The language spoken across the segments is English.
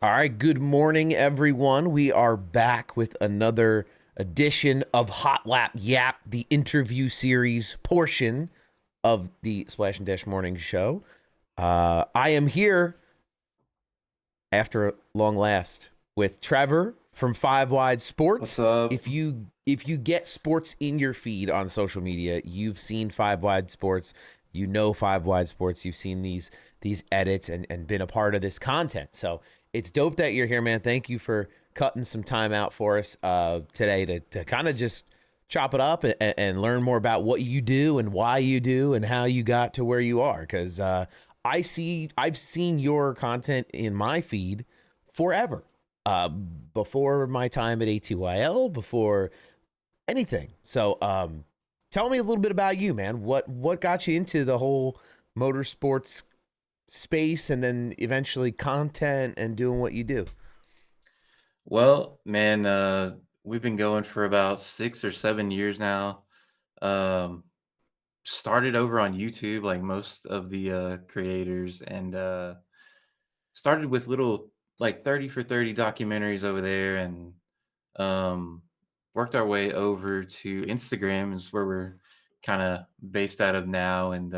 All right, good morning, everyone. We are back with another edition of Hot Lap Yap, the interview series portion of the Splash and Dash Morning Show. I am here after long last with Trevor from Five Wide What's Sports. up? If you get sports in your feed on social media, you've seen Five Wide Sports. You know Five Wide Sports. You've seen these edits and been a part of this content. So it's dope that you're here, man. Thank you for cutting some time out for us today to kind of just chop it up and learn more about what you do and why you do and how you got to where you are. Because I've seen your content in my feed forever. Before my time at ATYL, before anything. So, tell me a little bit about you, man. What got you into the whole motorsports space, and then eventually content and doing what you do? Well, man, we've been going for about 6 or 7 years now. Um, Started over on YouTube, like most of the creators, and started with little like 30 for 30 documentaries over there, and um, worked our way over to Instagram, is where we're kind of based out of now, and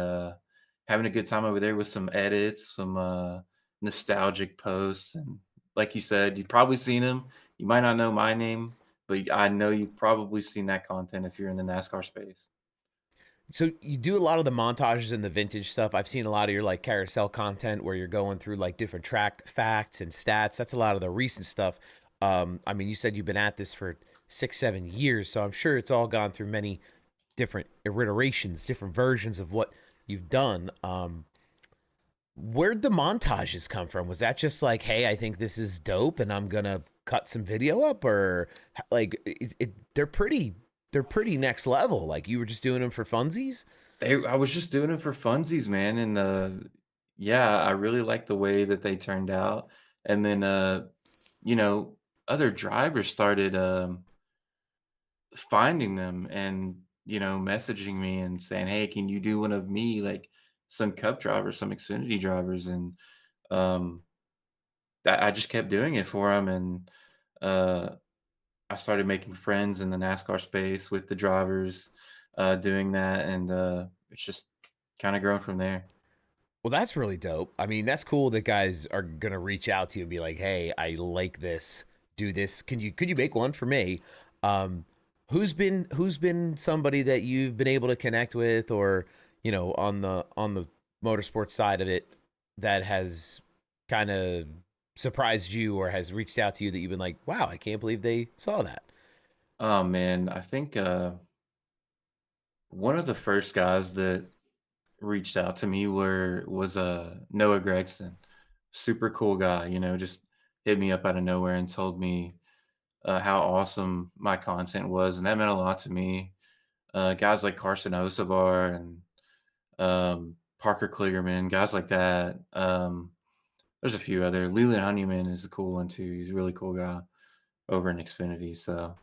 having a good time over there with some edits, some nostalgic posts, and like you said, you've probably seen them. You might not know my name, but I know you've probably seen that content if you're in the NASCAR space. So you do a lot of the montages and the vintage stuff. I've seen a lot of your like carousel content where you're going through like different track facts and stats. That's a lot of the recent stuff. I mean, you said you've been at this for 6, 7 years, so I'm sure it's all gone through many different iterations, different versions of what you've done. Where'd the montages come from? Was that just like, hey, I think this is dope, and I'm gonna cut some video up, or like they're pretty next level. Like you were just doing them for funsies. I was just doing it for funsies, man, and yeah, I really like the way that they turned out. And then you know, other drivers started finding them and, messaging me and saying, "Hey, can you do one of me?" Like some Cup drivers, some Xfinity drivers, and um, I just kept doing it for them, and uh, I started making friends in the NASCAR space with the drivers, doing that, and it's just kind of grown from there. Well, that's really dope. I mean, that's cool that guys are gonna reach out to you and be like, "Hey, I like this. Do this. Could you make one for me?" Um, who's been somebody that you've been able to connect with, or on the motorsports side of it, that has kind of surprised you or has reached out to you that you've been like, "Wow, I can't believe they saw that." Oh man, I think one of the first guys that reached out to me was Noah Gregson. Super cool guy, just hit me up out of nowhere and told me how awesome my content was, and that meant a lot to me. Guys like Carson Osavar and Parker Kligerman, guys like that. There's a few other. Leland Honeyman is a cool one too. He's a really cool guy over in Xfinity. So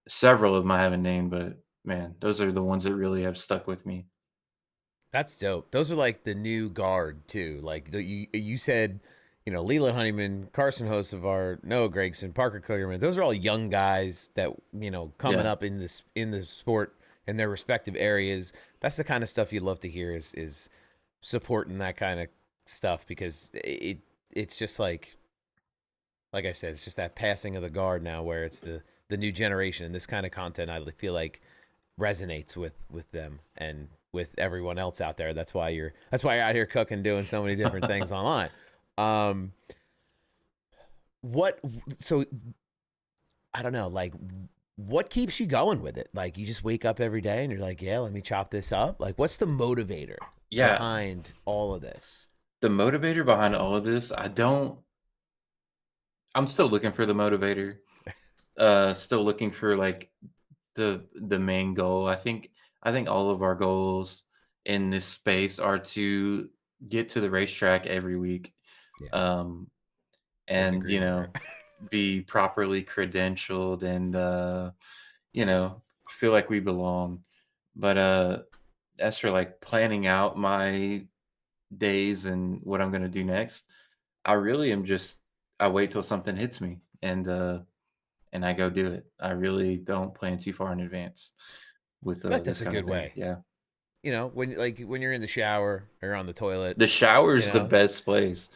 several of them I haven't named, but man, those are the ones that really have stuck with me. That's dope. Those are like the new guard too. Like you said, Leland Honeyman, Carson Hocevar, Noah Gregson, Parker Kligerman. Those are all young guys that coming Yeah. up in the sport in their respective areas. That's the kind of stuff you love to hear is supporting that kind of stuff, because it's just like I said, it's just that passing of the guard now, where it's the new generation, and this kind of content I feel like resonates with them and with everyone else out there. That's why you're out here cooking, doing so many different things online. Um, what so I don't know, like what keeps you going with it? Like you just wake up every day and you're like, yeah, let me chop this up. Like what's the motivator Yeah. behind all of this? The motivator behind all of this, I'm still looking for the motivator. Still looking for like the main goal. I think all of our goals in this space are to get to the racetrack every week. Yeah, Um couldn't and agree more. be properly credentialed and feel like we belong. But as for like planning out my days and what I'm going to do next, I really am just I wait till something hits me and I go do it. I really don't plan too far in advance with I feel like this that's a kind good of thing. way. Yeah. You know, when you're in the shower or on the toilet, The shower you is the know, best place.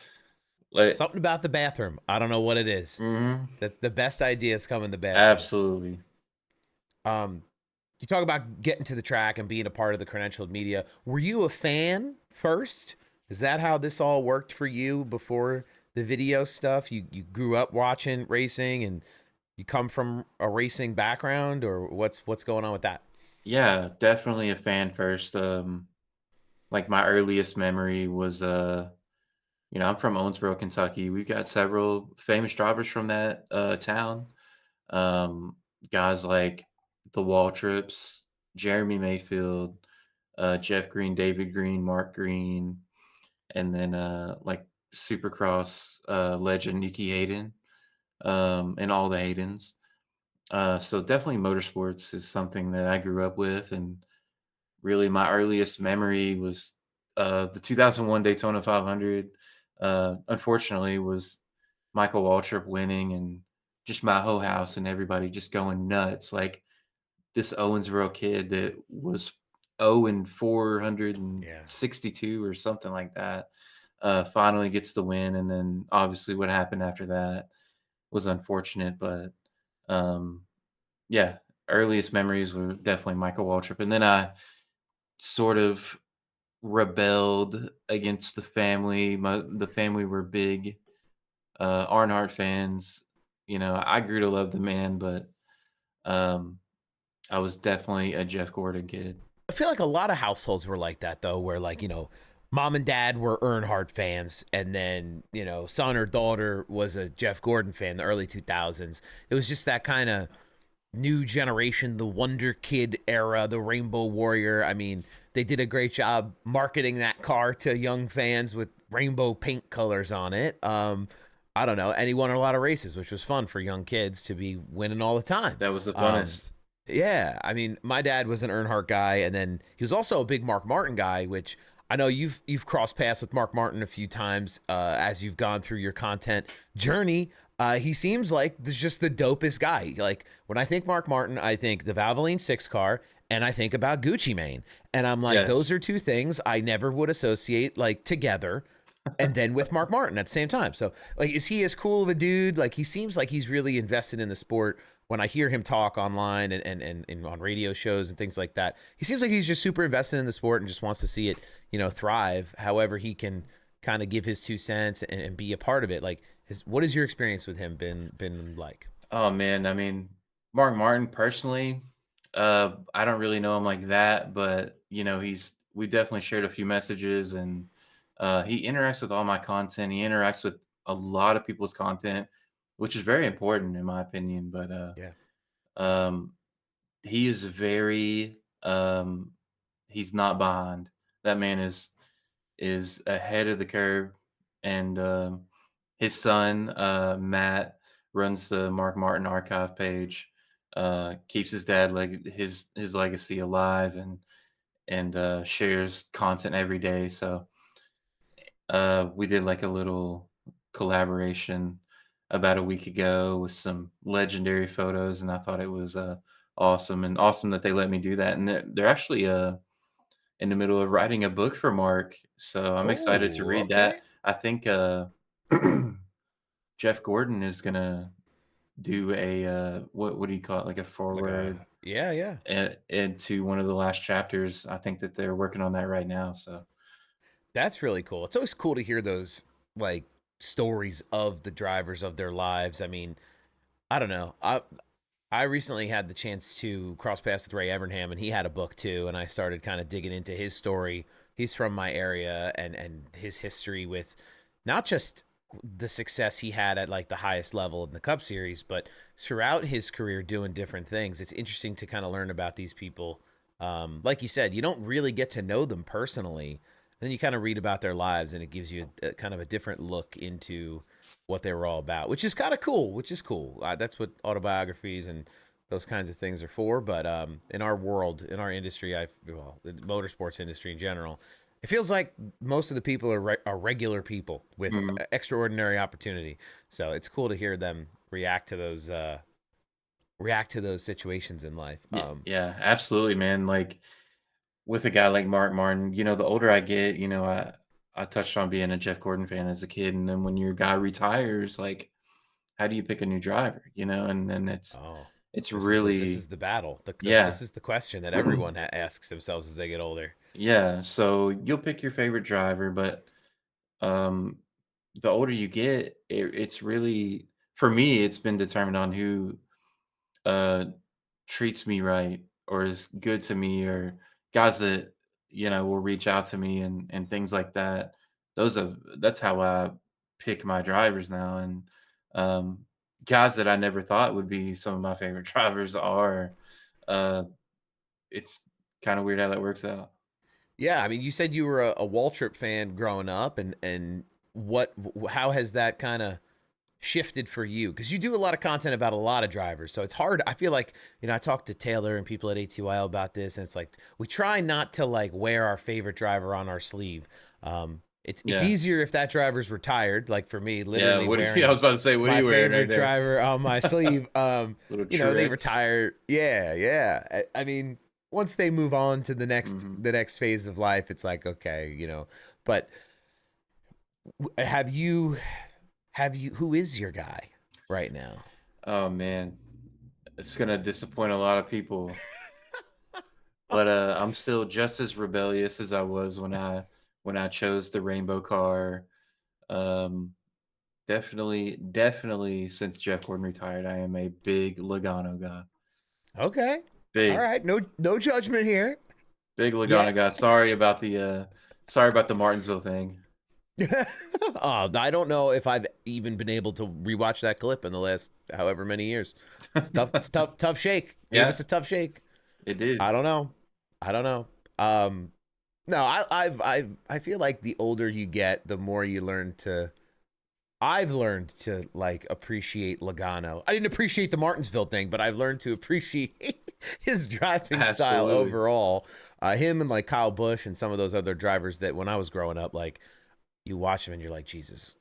Like, something about the bathroom. I don't know what it is. mhm, That the best ideas come in the bathroom. absolutely. Um, you talk about getting to the track and being a part of the credentialed media. Were you a fan first? Is that how this all worked for you before the video stuff? You grew up watching racing and you come from a racing background, or what's going on with that? Yeah, definitely a fan first. Like my earliest memory was I'm from Owensboro, Kentucky. We've got several famous drivers from that town. Um, Guys like the Waltrips, Jeremy Mayfield, Jeff Green, David Green, Mark Green, and then like Supercross legend Nikki Hayden, and all the Haydens. So definitely motorsports is something that I grew up with, and really my earliest memory was the 2001 Daytona 500. Unfortunately, was Michael Waltrip winning, and just my whole house and everybody just going nuts. Like this Owensboro kid that was 0 and Yeah. 462 or something like that, finally gets the win. And then obviously what happened after that was unfortunate, but um, yeah, earliest memories were definitely Michael Waltrip. And then I sort of rebelled against the family. The family were big Earnhardt fans. I grew to love the man, but um, I was definitely a Jeff Gordon kid. I feel like a lot of households were like that though, where like, mom and dad were Earnhardt fans, and then, son or daughter was a Jeff Gordon fan in the early 2000s. It was just that kind of new generation, the Wonder Kid era, the Rainbow Warrior. I mean, they did a great job marketing that car to young fans with rainbow paint colors on it. I don't know. And he won a lot of races, which was fun for young kids to be winning all the time. That was the Um, funnest. yeah, I mean, my dad was an Earnhardt guy, and then he was also a big Mark Martin guy, which I know you've crossed paths with Mark Martin a few times as you've gone through your content journey. He seems like just the dopest guy. Like when I think Mark Martin, I think the Valvoline six car, and I think about Gucci Mane, and I'm like, those Yes, are two things I never would associate like together and then with Mark Martin at the same time. So, like, is he as cool of a dude? Like, he seems like he's really invested in the sport. When I hear him talk online and on radio shows and things like that, he seems like he's just super invested in the sport and just wants to see it, thrive. However, he can kind of give his 2 cents and be a part of it. Like, what has your experience with him been like? oh man, I mean, Mark Martin personally, I don't really know him like that, but we definitely shared a few messages, and he interacts with all my content. He interacts with a lot of people's content, which is very important in my opinion. But Yeah. um, he is very he's not behind. That man is ahead of the curve, and his son Matt runs the Mark Martin archive page, keeps his dad his legacy alive, and shares content every day. So we did like a little collaboration about a week ago with some legendary photos, and I thought it was awesome, and awesome that they let me do that. And they're actually in the middle of writing a book for Mark, so I'm excited to Oh, read that. okay. I think Jeff Gordon is gonna do a what do you call it, like a Like forward yeah. into one of the last chapters. I think that they're working on that right now. So That's really cool. It's always cool to hear those like stories of the drivers of their lives. I mean, I don't know. I recently had the chance to cross paths with Ray Evernham, and he had a book too. And I started kind of digging into his story. He's from my area, and his history with not just the success he had at like the highest level in the Cup Series, but throughout his career doing different things. It's interesting to kind of learn about these people. Like you said, you don't really get to know them personally. Then you kind of read about their lives, and it gives you a kind of a different look into what they were all about, which is kind of cool. Which is cool. That's what autobiographies and those kinds of things are for. But in our world, in our industry, the motorsports industry in general, It feels like most of the people are regular people with Mhm. extraordinary opportunity. So it's cool to hear them react to those situations in life. Yeah, yeah, absolutely, man. Like with a guy like Mark Martin, the older I get, I touched on being a Jeff Gordon fan as a kid, and then when your guy retires, like, how do you pick a new driver? And then Oh, it's this really is the battle. yeah. This is the question that everyone asks themselves as they get older. Yeah, so you'll pick your favorite driver, but um, the older you get, it's really for me, it's been determined on who uh treats me right or is good to me or guys that will reach out to me and things like that. That's how I pick my drivers now, and um guys that I never thought would be some of my favorite drivers are uh it's kind of weird how that works out. Yeah, I mean, you said you were a Waltrip fan growing up, and what how has that kind of shifted for you? Because you do a lot of content about a lot of drivers, so it's hard. I feel like I talked to Taylor and people at ATYL about this, and it's like we try not to like wear our favorite driver on our sleeve. It's Yeah. easier if that driver's retired, like for me, Yeah, literally what are you I wearing was about to say, what are my you wearing right favorite there? driver on my sleeve. Little They Truex. retire. Yeah, yeah. I mean, once they move on to Mhm. the next phase of life, it's like okay, But have you who is your guy right now? Oh, man. It's gonna disappoint a lot of people, but, I'm still just as rebellious as I was when I chose the rainbow car. Um, definitely since Jeff Gordon retired, I am a big Logano guy. Okay. All Big, right. No judgment here. big Logano Yet. guy. Sorry about the Martinsville thing. I don't know if I've even been able to rewatch that clip in the last however many years. It's tough. It's tough shake. Gave us Yeah, a tough shake. it did. I don't know. I don't know. No, I feel like the older you get, the more you learn to. I've learned to like appreciate Logano. I didn't appreciate the Martinsville thing, but I've learned to appreciate his driving style Absolutely. overall. Him and like Kyle Busch and some of those other drivers that when I was growing up, like you watch them and you're like, Jesus,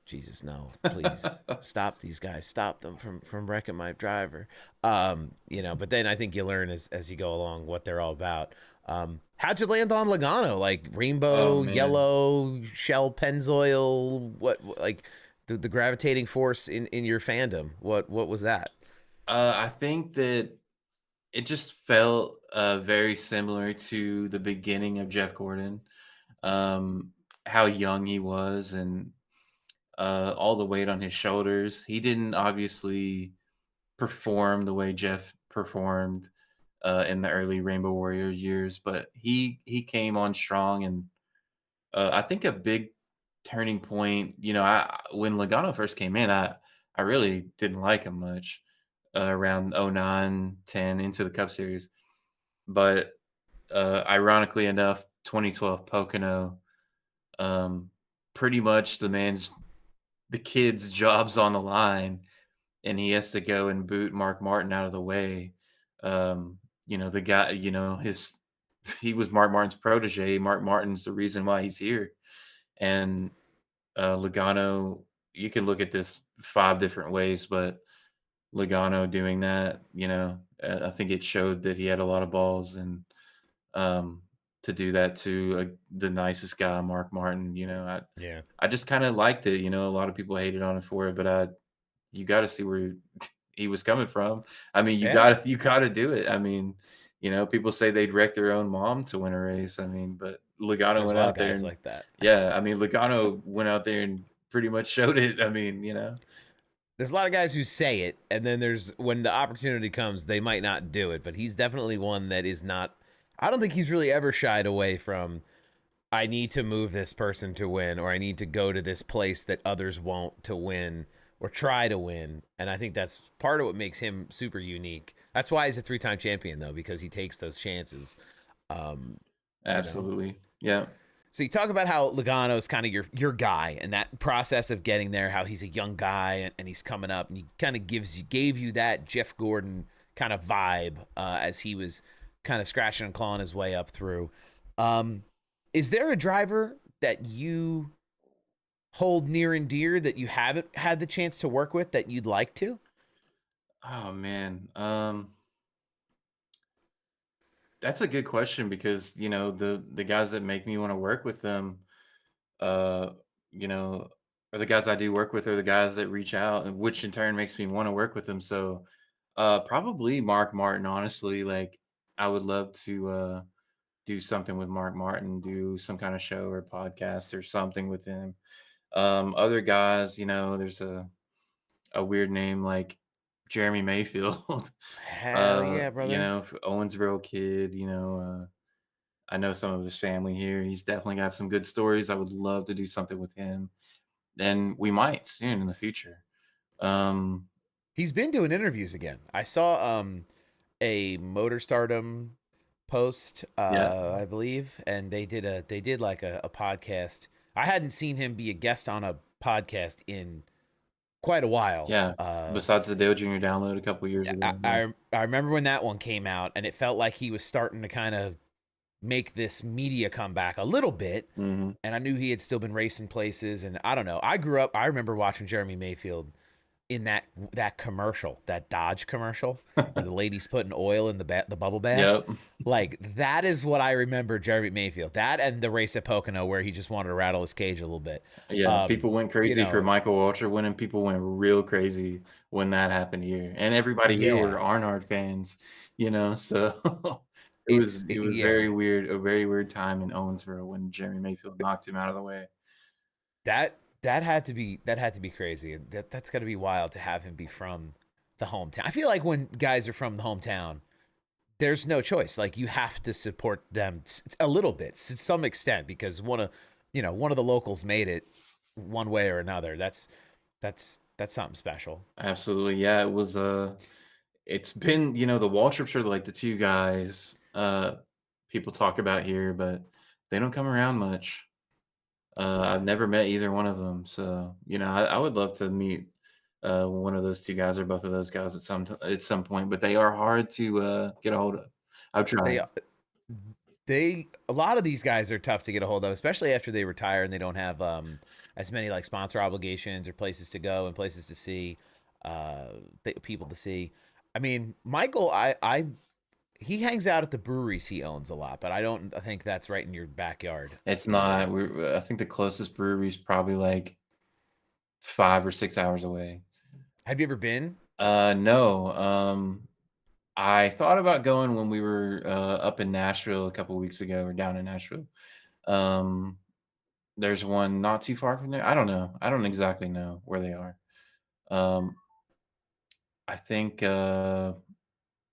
no, please stop these guys, stop them from wrecking my driver. But then I think you learn as you go along what they're all about. How'd you land on Logano? Like Oh, rainbow, man. yellow, Shell, Pennzoil, what like the gravitating force in your fandom? What was that? I think that it just felt, very similar to the beginning of Jeff Gordon, um, how young he was and, all the weight on his shoulders. He didn't obviously perform the way Jeff performed, in the early Rainbow Warrior years, but he came on strong and, I think a big turning point, when Logano first came in, I really didn't like him much, around '09, 10 into the Cup Series, but ironically enough, 2012 Pocono, um, pretty much the kid's job's on the line, and he has to go and boot Mark Martin out of the way. The guy, he was Mark Martin's protege. Mark Martin's the reason why he's here, and Logano. You could look at this five different ways, but Logano doing that, I think it showed that he had a lot of balls and um, to do that to the nicest guy, Mark Martin. Yeah. I just kind of liked it. A lot of people hated on him for it, but you got to see where he was coming from. I mean, Yeah. you got to do it. I mean, people say they'd wreck their own mom to win a race. I mean, but Logano There's a went lot of out there guys and like that. yeah, I mean, Logano went out there and pretty much showed it. I mean, There's a lot of guys who say it, and then there's when the opportunity comes, they might not do it. But he's definitely one that is not. I don't think he's really ever shied away from. I need to move this person to win, or I need to go to this place that others won't to win, or try to win. And I think that's part of what makes him super unique. That's why he's a three-time champion, though, because he takes those chances. Um, you know. absolutely, yeah. So you talk about how Logano is kind of your guy and that process of getting there, how he's a young guy and he's coming up, and he kind of gave you that Jeff Gordon kind of vibe as he was kind of scratching and clawing his way up through. Um, Is there a driver that you hold near and dear that you haven't had the chance to work with that you'd like to? Oh man, that's a good question because the guys that make me want to work with them, uh, you know, are the guys I do work with, are the guys that reach out, and which in turn makes me want to work with them. So, probably Mark Martin. Honestly, like I would love to do something with Mark Martin, do some kind of show or podcast or something with him. Other guys, there's a weird name like Jeremy Mayfield. Hell yeah, brother. Owensboro kid, I know some of his family here. He's definitely got some good stories. I would love to do something with him. And we might soon in the future. Um, He's been doing interviews again. I saw a Motor Stardom post, yeah, I believe, and they did like a podcast. I hadn't seen him be a guest on a podcast in quite a while. yeah. Besides the Dale Jr. download a couple years I, ago. Yeah. I I remember when that one came out, and it felt like he was starting to kind of make this media comeback a little bit. Hmm. And I knew he had still been racing places, and I don't know. I grew up. I remember watching Jeremy Mayfield in that commercial, that Dodge commercial, where the lady's putting oil in the bubble bath. Yep. Like that is what I remember Jeremy Mayfield. That and the race at Pocono where he just wanted to rattle his cage a little bit. Yeah, Um, people went you crazy for know, Michael Waltrip winning. People went real crazy when that happened here, and everybody here were yeah, Arnard fans, so it was very yeah. weird, a very weird time in Owensboro when Jeremy Mayfield knocked him out of the way. That had to be crazy. That's got to be wild to have him be from the hometown. I feel like when guys are from the hometown, there's no choice. Like you have to support them a little bit to some extent because one of the locals made it one way or another. That's something special. Absolutely, yeah, it's been, the Waltrips are like the two guys people talk about here, but they don't come around much. I've never met either one of them, so, I would love to meet, one of those 2 guys or both of those guys at some point, but they are hard to, get a hold of. I've They tried. a lot of these guys are tough to get a hold of, especially after they retire and they don't have as many like sponsor obligations or places to go and places to see, uh, people to see. I mean, Michael, I he hangs out at the breweries he owns a lot, but I don't think that's right in your backyard It's either. not I think the closest brewery is probably, like, 5 or 6 hours away. Have you ever been? No, I thought about going when we were, up in Nashville a couple weeks ago or down in Nashville. Um, there's one not too far from there. I don't know. I don't exactly know where they are. Um, I think,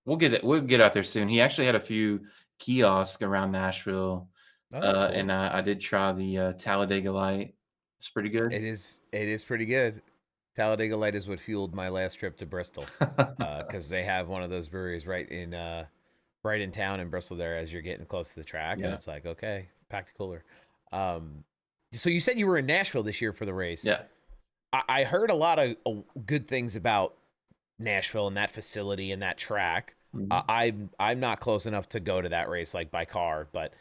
we'll get out there soon. He actually had a few kiosks around Nashville, Oh, that's and cool. I did try the, Talladega Light. It's pretty good. It is pretty good. Talladega Light is what fueled my last trip to Bristol, because they have one of those breweries right in town in Bristol there as you're getting close to the track, and Yeah, it's like okay, pack the cooler. Um, so you said you were in Nashville this year for the race. yeah. I heard a lot of good things about Nashville and that facility and that track. Mhm. I'm not close enough to go to that race like by car, but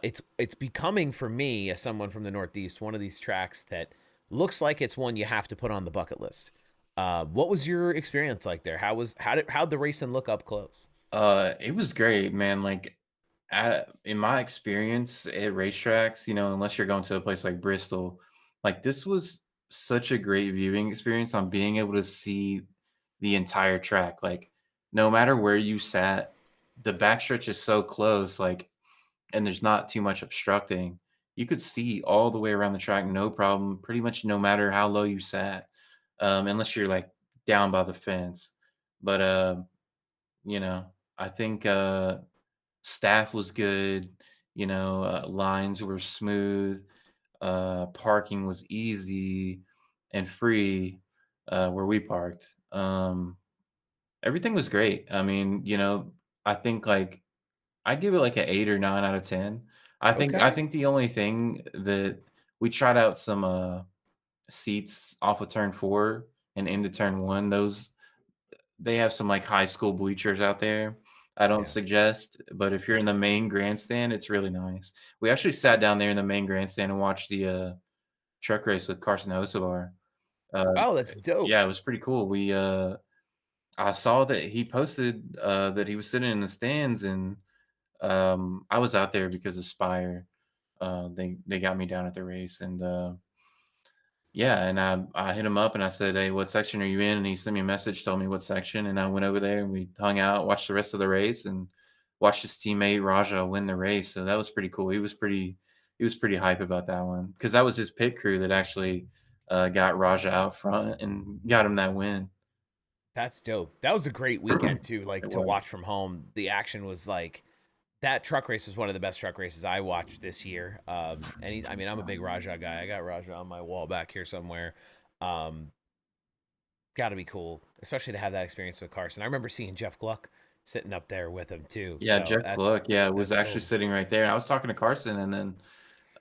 it's becoming for me as someone from the Northeast one of these tracks that looks like it's one you have to put on the bucket list. What was your experience like there? How'd the racing look up close? It was great, man. Like, in my experience at racetracks, unless you're going to a place like Bristol, like this was such a great viewing experience on being able to see the entire track. Like, no matter where you sat, the backstretch is so close, like, and there's not too much obstructing. You could see all the way around the track, no problem, pretty much no matter how low you sat, unless you're like down by the fence. But you know, I think, staff was good, lines were smooth, parking was easy and free, where we parked. Everything was great. I mean, I think, like, I give it, like, an 8 or 9 out of 10. I Okay. think the only thing that we tried out some, seats off of turn 4 and into turn 1, those they have some, like, high school bleachers out there. I don't Yeah. suggest, but if you're in the main grandstand, it's really nice. We actually sat down there in the main grandstand and watched the, truck race with Carson Hocevar. Uh, Oh, that's dope. yeah, it was pretty cool. I saw that he posted, that he was sitting in the stands, and, I was out there because of Spire. They got me down at the race, and, yeah, and I hit him up and I said, "Hey, what section are you in?" And he sent me a message, told me what section, and I went over there and we hung out, watched the rest of the race, and watched his teammate Raja win the race. So that was pretty cool. He was pretty hype about that one because that was his pit crew that actually got Raja out front and got him that win. That's dope. That was a great weekend too, like It to was. watch from home. The action was like that truck race was one of the best truck races I watched this year. I mean, I'm a big Raja guy. I got Raja on my wall back here somewhere. Um, Got to be cool, especially to have that experience with Carson. I remember seeing Jeff Gluck sitting up there with him too. Yeah, So Jeff Gluck, yeah, was that's actually cool. sitting right there. I was talking to Carson, and then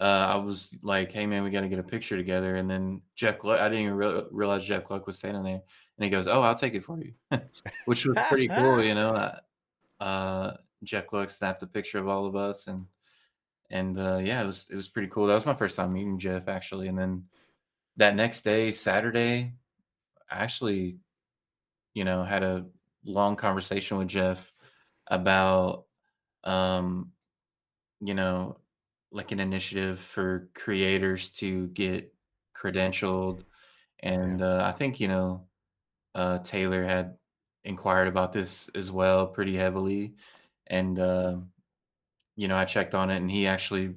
I was like, "Hey, man, we gotta get a picture together." And then Jeff Gluck, I didn't even realize Jeff Gluck was standing there, and he goes, "Oh, I'll take it for you," which was pretty cool, you know. Jeff Gluck snapped a picture of all of us, and yeah, it was pretty cool. That was my first time meeting Jeff actually, and then that next day, Saturday, I actually, had a long conversation with Jeff about um you know, like an initiative for creators to get credentialed. Yeah, And I think, Taylor had inquired about this as well pretty heavily. And, I checked on it and he actually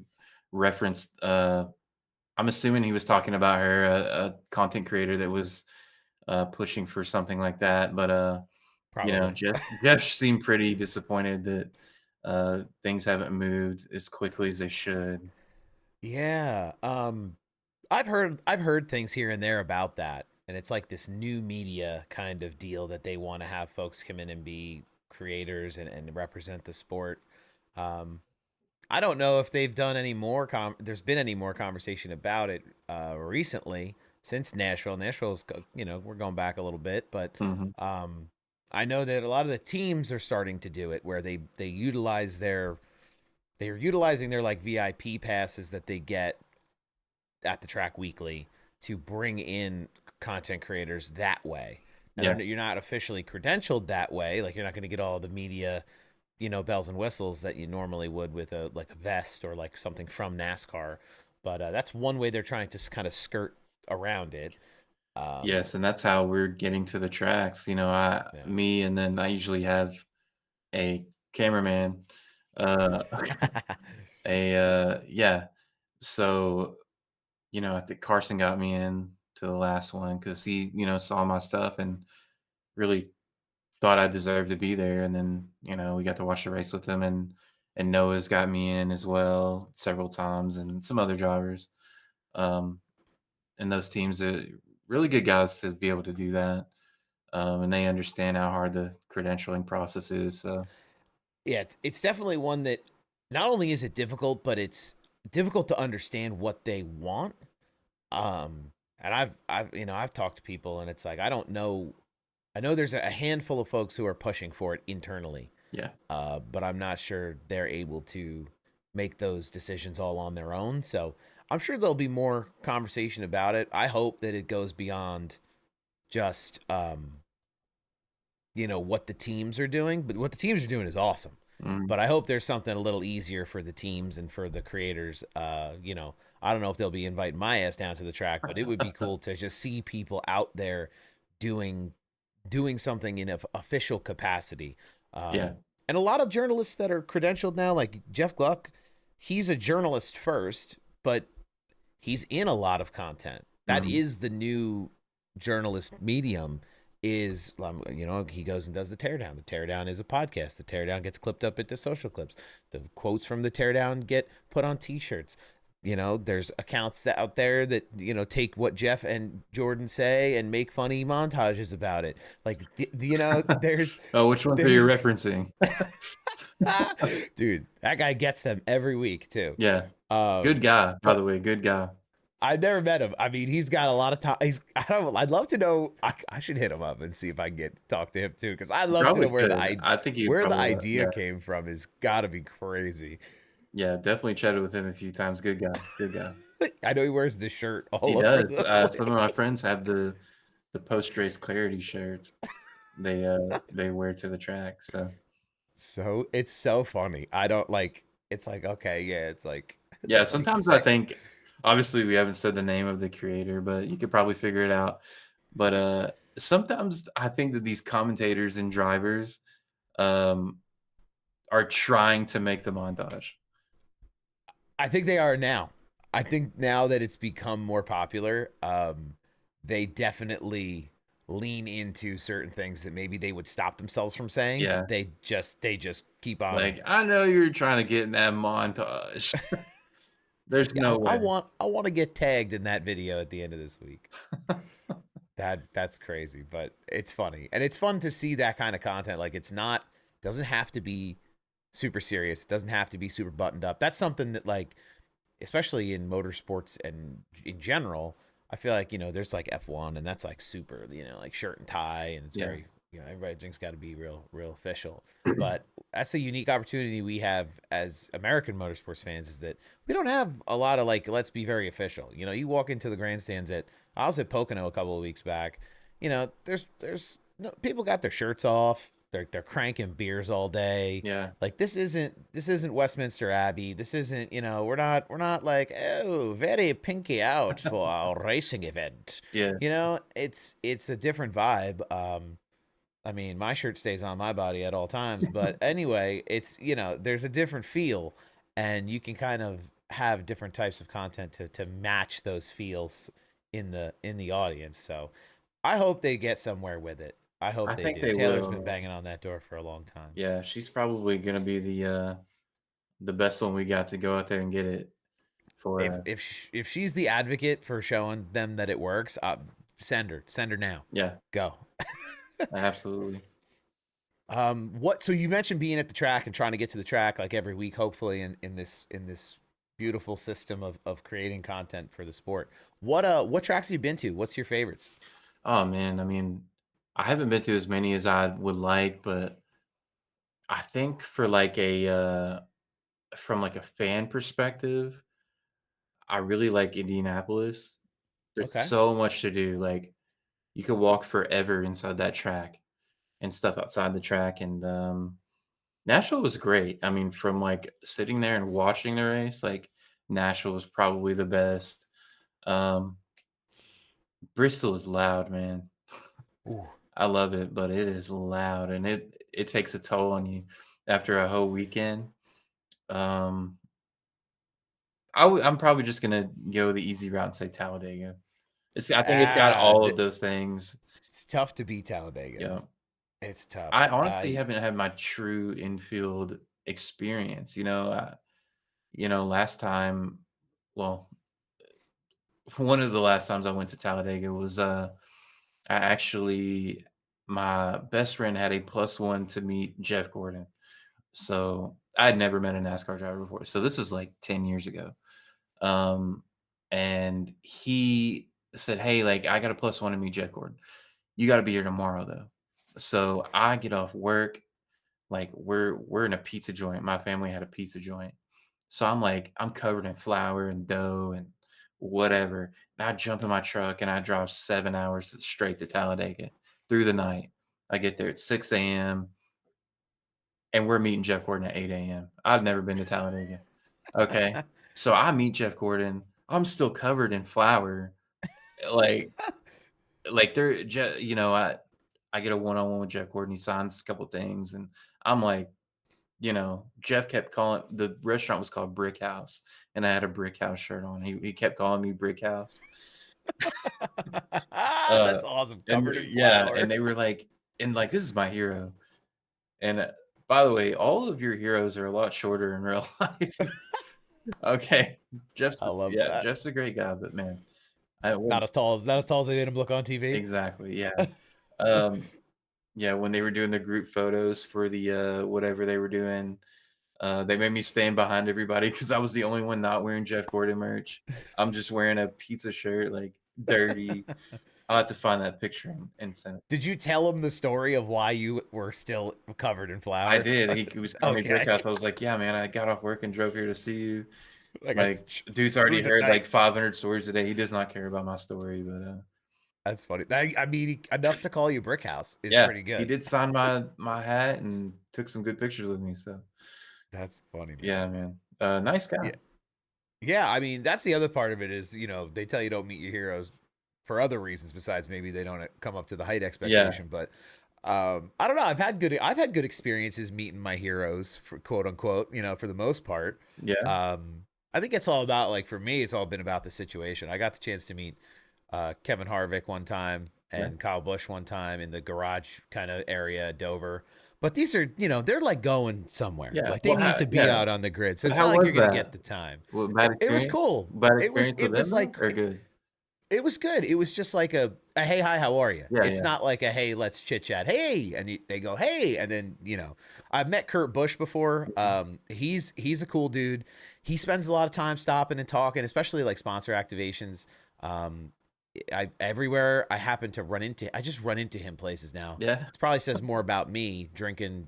referenced, I'm assuming he was talking about her, a content creator that was pushing for something like that. But, probably. Jeff seemed pretty disappointed that things haven't moved as quickly as they should. Yeah. I've heard things here and there about that. And it's like this new media kind of deal that they want to have folks come in and be creators and represent the sport. Um, I don't know if they've done any more. There's been any more conversation about it recently since Nashville. Nashville's, we're going back a little bit, but Mhm. um, I know that a lot of the teams are starting to do it, where they utilize they're utilizing their like VIP passes that they get at the track weekly to bring in content creators that way. And Yeah. you're not officially credentialed that way. Like you're not going to get all the media, bells and whistles that you normally would with a like a vest or like something from NASCAR. But that's one way they're trying to kind of skirt around it. Um, Yes, and that's how we're getting to the tracks. yeah. Me, and then I usually have a cameraman. Uh, yeah. So, I think Carson got me in to the last one because he, saw my stuff and really thought I deserved to be there. And then, we got to watch the race with him, and Noah's got me in as well several times, and some other drivers. Um, and those teams are really good guys to be able to do that. And they understand how hard the credentialing process is. So Yeah, it's definitely one that not only is it difficult, but it's difficult to understand what they want. And I've talked to people, and it's like I don't know. I know there's a handful of folks who are pushing for it internally, yeah, but I'm not sure they're able to make those decisions all on their own. So I'm sure there'll be more conversation about it. I hope that it goes beyond just what the teams are doing, but what the teams are doing is awesome. mm, But I hope there's something a little easier for the teams and for the creators. I don't know if they'll be inviting my ass down to the track, but it would be cool to just see people out there doing doing something in an official capacity. yeah, And a lot of journalists that are credentialed now, like Jeff Gluck, he's a journalist first, but he's in a lot of content. That mm, is the new journalist medium. Is he goes and does the teardown. The teardown is a podcast. The teardown gets clipped up into social clips. The quotes from the teardown get put on T-shirts. There's accounts that out there that take what Jeff and Jordan say and make funny montages about it. Like oh, which ones are you there's referencing? dude, that guy gets them every week too. Yeah, good Um, guy, by the but way, good guy. I never met him. I mean, he's got a lot of time. I don't. I'd love to know. I should hit him up and see if I can get talk to him too, because I'd You love to know probably could. I think you where the probably idea yeah. came from. Is got to be crazy. Yeah, definitely chatted with him a few times. Good guy, good guy. I know he wears this shirt He all over does. the Some of place. my friends have the post-race clarity shirts they wear to the track, so So it's so funny. I don't like. It's like okay, yeah. It's like yeah, that's like sometimes I sick. think obviously, we haven't said the name of the creator, but you could probably figure it out. But, sometimes I think that these commentators and drivers, um, are trying to make the montage. I think they are now. I think now that it's become more popular, they definitely lean into certain things that maybe they would stop themselves from saying. Yeah, They just keep on. like, "I know you're trying to get in that montage." There's Yeah, no way. I want to get tagged in that video at the end of this week. That's crazy, but it's funny and it's fun to see that kind of content. Like it's not doesn't have to be super serious. It doesn't have to be super buttoned up. That's something that like especially in motorsports and in general, I feel like, there's like F1 and that's like super, like shirt and tie and it's Yeah. very, everybody thinks got to be real official. But that's a unique opportunity we have as American motorsports fans is that we don't have a lot of like, let's be very official. You walk into the grandstands I was at Pocono a couple of weeks back. There's no, people got their shirts off. They're cranking beers all day. Yeah. Like this isn't Westminster Abbey. This isn't, we're not like, oh, very pinky out for our racing event. Yes. It's a different vibe. I mean, my shirt stays on my body at all times, but anyway, there's a different feel and you can kind of have different types of content to match those feels in the audience. So, I hope they get somewhere with it. I hope I they think do. they Taylor's been will. banging on that door for a long time. Yeah, she's probably gonna be the best one we got to go out there and get it for, If she's the advocate for showing them that it works, send her now. yeah, Go. absolutely. What? So you mentioned being at the track and trying to get to the track like every week, hopefully in this beautiful system of creating content for the sport. What tracks have you been to? What's your favorites? Oh, man, I mean, I haven't been to as many as I would like, but I think for like from like a fan perspective, I really like Indianapolis. There's Okay. so much to do, like, you could walk forever inside that track and stuff outside the track, and, Nashville was great. I mean, from, like, sitting there and watching the race, like, Nashville was probably the best. Um, Bristol is loud, man. Ooh. I love it, but it is loud, and it takes a toll on you after a whole weekend. Um, I'm probably just gonna go the easy route and say Talladega. I think it's got Ah, all of those things. it's tough to beat Talladega. Yeah. It's tough. I honestly haven't had my true infield experience, last time well, one of the last times I went to Talladega was, I actually my best friend had a +1 to meet Jeff Gordon. So, I had never met a NASCAR driver before. So, this was, like, 10 years ago. Um, and he said, "Hey, like, I got a +1 to meet Jeff Gordon. You gotta be here tomorrow, though." So, I get off work, like, we're in a pizza joint. My family had a pizza joint. So I'm covered in flour and dough and whatever. And I jump in my truck and I drive 7 hours straight to Talladega through the night. I get there at 6 AM and we're meeting Jeff Gordon at 8 AM. I've never been to Talladega. Okay. So I meet Jeff Gordon. I'm still covered in flour. Like like they're I get a one-on-one with Jeff Gordon. He signs a couple things and I'm like, Jeff kept calling the restaurant was called Brick House, and I had a Brick House shirt on. He kept calling me Brick House. Uh, That's awesome. and Covered in yeah, flour. and they were like, "This is my hero." And, by the way, all of your heroes are a lot shorter in real life. Okay. I love that. Jeff's a great guy, but man, I when Not as tall as they made him look on TV. exactly, yeah. Um, yeah, when they were doing the group photos for the, whatever they were doing, They made me stand behind everybody because I was the only one not wearing Jeff Gordon merch. I'm just wearing a pizza shirt, like, dirty. I'll have to find that picture and send it. Did you tell him the story of why you were still covered in I flour? did. He was calling me Okay. Brickhouse. I was like, "Yeah, man, I got off work and drove here to see you." Like Like, dude's through already the heard, night. like, 500 stories a day. He does not care about my story, but, That's funny. I mean, enough to call you Brick House is yeah, pretty he good. did sign my hat and took some good pictures with me, so That's funny, man. yeah, man. Nice guy. Yeah. Yeah, I mean, that's the other part of it is, they tell you don't meet your heroes for other reasons besides maybe they don't come up to the height Yeah, expectation, but I don't know. I've had good experiences meeting my heroes for quote unquote, for the most part. yeah, I think it's all about like for me, it's all been about the situation. I got the chance to meet Kevin Harvick one time yeah. and Kyle Busch one time in the garage kind of area, Dover. But these are, they're like going somewhere. Yeah, Like they well, need how to be yeah, out on the grid. So but it's how not like was you're going to get that? the time. Well, It was cool. Bad It was experience it with was them though, like or good? it was good. It was just like a hey hi how are you? Yeah, It's yeah, not like a hey let's chit chat. Hey and they go hey and then I've met Kurt Busch before. mhm, He's a cool dude. He spends a lot of time stopping and talking, especially like sponsor activations. Um I everywhere I happen to run into I just run into him places now. yeah. It probably says more about me drinking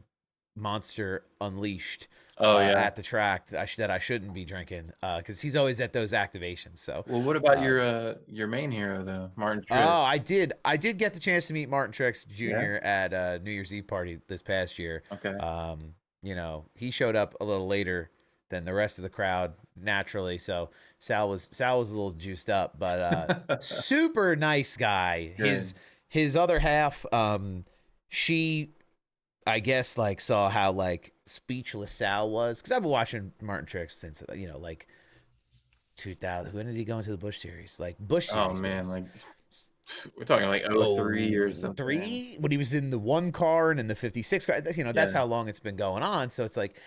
Monster Unleashed Oh, yeah. at the track that I shouldn't be drinking because he's always at those activations. So Well, what about um, your main hero though, Martin Truex? oh, I did get the chance to meet Martin Truex Yeah? Jr. at a New Year's Eve party this past year. Okay. He showed up a little later than the rest of the crowd naturally, so Sal was a little juiced up, but super nice guy. His Good. his other half, she I guess like saw how like speechless Sal was because I've been watching Martin Truex since like 2000. When did he go into the Bush series? Like Bush Oh, series man, days. like, we're talking like '03 or Oh, something. three when he was in the one car and in the 56 car. That's Yeah. how long it's been going on. So it's like,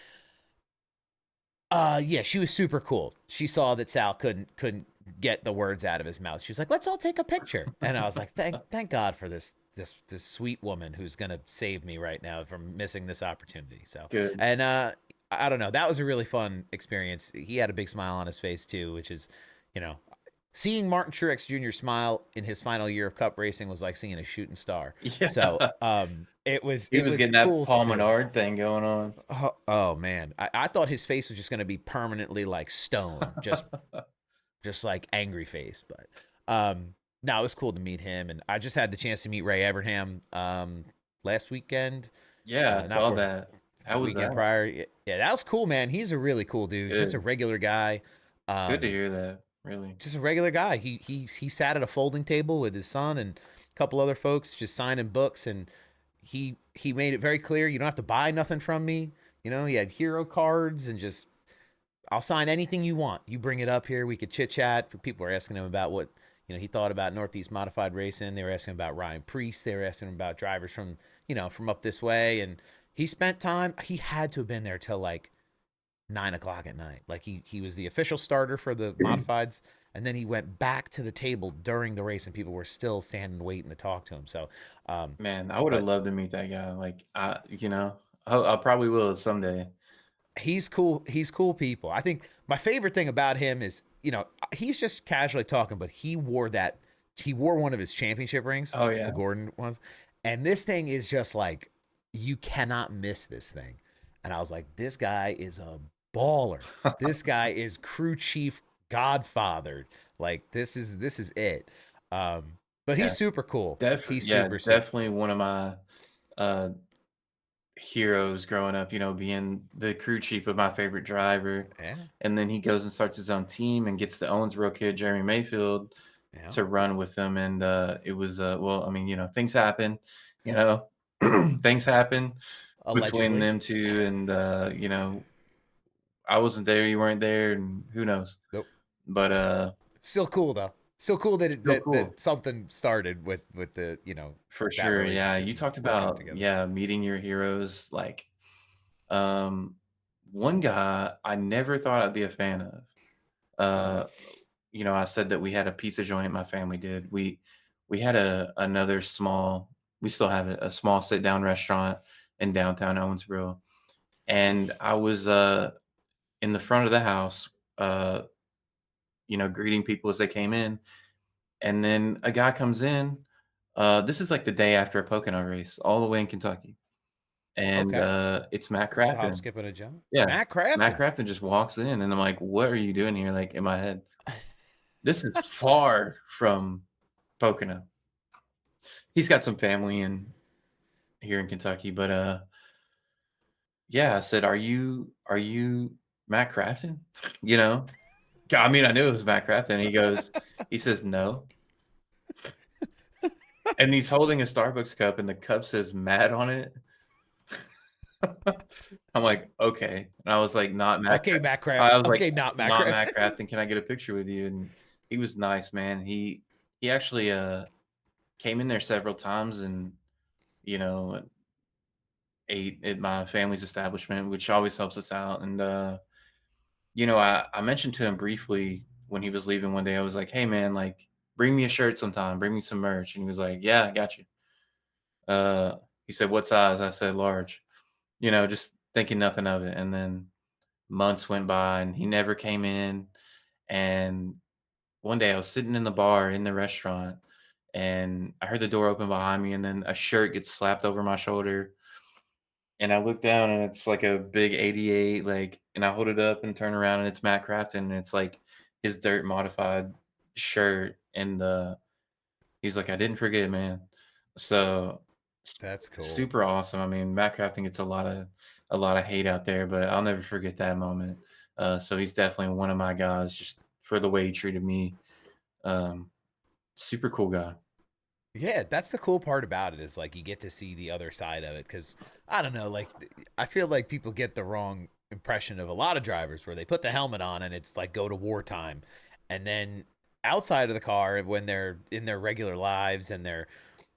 yeah, she was super cool. She saw that Sal couldn't get the words out of his mouth. She was like, "Let's all take a picture." And I was like, "Thank God for this sweet woman who's gonna save me right now from missing this opportunity." So, Good. and I don't know, that was a really fun experience. He had a big smile on his face too, which is, you know, seeing Martin Truex Jr. smile in his final year of Cup racing was like seeing a shooting star. So, Yeah. it was He it was was getting that cool Paul to. Menard thing going on. Oh man, I thought his face was just gonna be permanently like stone, just like angry face. But no, it was cool to meet him, and I just had the chance to meet Ray Abraham last weekend. Yeah, I Not saw for that. How the was weekend that? prior. Yeah, that was cool, man. He's a really cool dude, just a Good. regular guy. Good to Um, hear that, really. just a regular guy. He sat at a folding table with his son and a couple other folks, just signing books, and he made it very clear you don't have to buy nothing from me. He had hero cards and just I'll sign anything you want. You bring it up here. We could chit chat. People were asking him about what he thought about Northeast Modified Racing. They were asking about Ryan Priest. They were asking him about drivers from up this way. And he spent time. He had to have been there till like 9 o'clock at night. Like he was the official starter for the modifieds, and then he went back to the table during the race, and people were still standing waiting to talk to him. So, Man, I would have but loved to meet that guy. Like, I probably will someday. he's cool. He's cool people. I think my favorite thing about him is, he's just casually talking, but he wore one of his championship rings, Oh, the yeah. Gordon ones. And this thing is just like, you cannot miss this thing. And I was like, this guy is a baller. This guy is crew chief godfathered. Like this is it. But Yeah, he's super cool. He's yeah, super, super. definitely one of my, uh, heroes growing up, being the crew chief of my favorite driver, Yeah. and then he goes and starts his own team and gets the Owensboro kid, Jeremy Mayfield, Yeah. to run with them, and, it was, well, I mean, things happen, you know? Things happen between Allegedly. them 2, and, I wasn't there, you weren't there, and who knows? Nope. But, Still cool though. Still cool that still cool. that something started with the For that sure, yeah. relationship You and talked working out about, together. yeah, meeting your heroes, like, um, one guy I never thought I'd be a fan of. Uh, I said that we had a pizza joint, my family did. We had another small we still have it, a small sit-down restaurant in downtown Owensboro, and I was in the front of the house, uh, greeting people as they came in, and then a guy comes in. This is like the day after a Pocono race, all the way in Kentucky, and Okay. it's Matt Little hop, Crafton. skip, and a jump. Yeah, Matt Matt Crafton. Crafton just walks in, and I'm like, "What are you doing here?" Like, in my head. This is far from Pocono. He's got some family in here in Kentucky, but, yeah, I said, "Are you Matt Crafton?" You know? I mean, I knew it was Matt Crafton. He says, "No," and he's holding a Starbucks cup, and the cup says "Matt" on it. I'm like, "Okay," and I was like, "Not Matt Okay, Matt Craft. I was like, Okay, not Matt "Not Matt Crafton. Crafton, can I get a picture with you?" And he was nice, man. He actually, came in there several times and, you know, ate at my family's establishment, which always helps us out, and, I mentioned to him briefly when he was leaving one day, I was like, "Hey, man, like, bring me a shirt sometime, bring me some merch," and he was like, "Yeah, I got you." He said, "What size?" I said, "Large," just thinking nothing of it, and then months went by, and he never came in, and one day I was sitting in the bar in the restaurant, and I heard the door open behind me, and then a shirt gets slapped over my shoulder, and I look down, and it's like a big 88, like, and I hold it up and turn around, and it's Matt Crafton, and it's like his dirt modified shirt, and he's like, "I didn't forget, man." So That's cool. super awesome. I mean, Matt Crafton gets a lot of hate out there, but I'll never forget that moment. So he's definitely one of my guys, just for the way he treated me. Um, Super cool guy. Yeah, that's the cool part about it is like you get to see the other side of it because I don't know, like I feel like people get the wrong impression of a lot of drivers where they put the helmet on and it's like go to wartime, and then outside of the car when they're in their regular lives and they're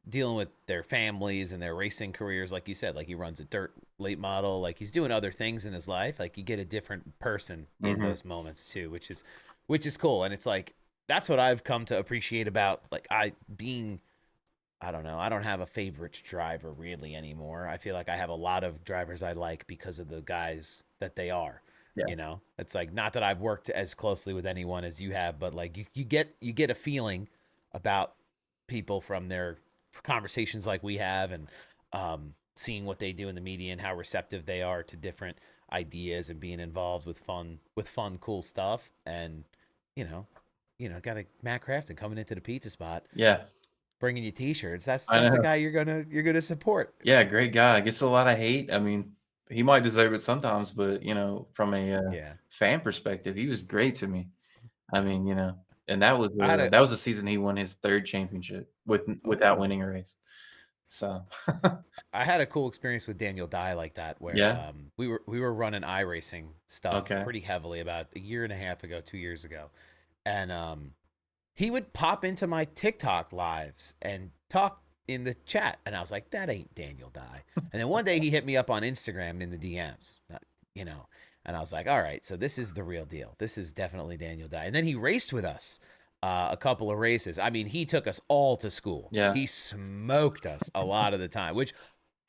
dealing with their families and their racing careers, like you said, like he runs a dirt late model, like he's doing other things in his life, like you get a different person in Hmm. those moments too, which is cool, and it's like that's what I've come to appreciate about like I being I don't know. I don't have a favorite driver really anymore. I feel like I have a lot of drivers I like because of the guys that they are. Yeah. You know, it's like not that I've worked as closely with anyone as you have, but like you get a feeling about people from their conversations like we have, and seeing what they do in the media and how receptive they are to different ideas and being involved with fun, cool stuff. And you know, got a Matt Crafton coming into the pizza spot Yeah. bringing you T-shirts. I That's a know. guy you're gonna support. Yeah, great guy. Gets a lot of hate. I mean, he might deserve it sometimes, but from a Yeah, fan perspective, he was great to me. I mean, and that was I had the a that was the season he won his third championship without oh winning a race. So, I had a cool experience with Daniel Dye like that, where yeah, we were running iRacing stuff okay, pretty heavily about a year and a half ago, 2 years ago, and he would pop into my TikTok lives and talk in the chat, and I was like, that ain't Daniel Dye. And then one day he hit me up on Instagram in the DMs, you know, and I was like, all right, so this is the real deal. This is definitely Daniel Dye. And then he raced with us a couple of races. I mean, he took us all to school. yeah, He smoked us a lot of the time, which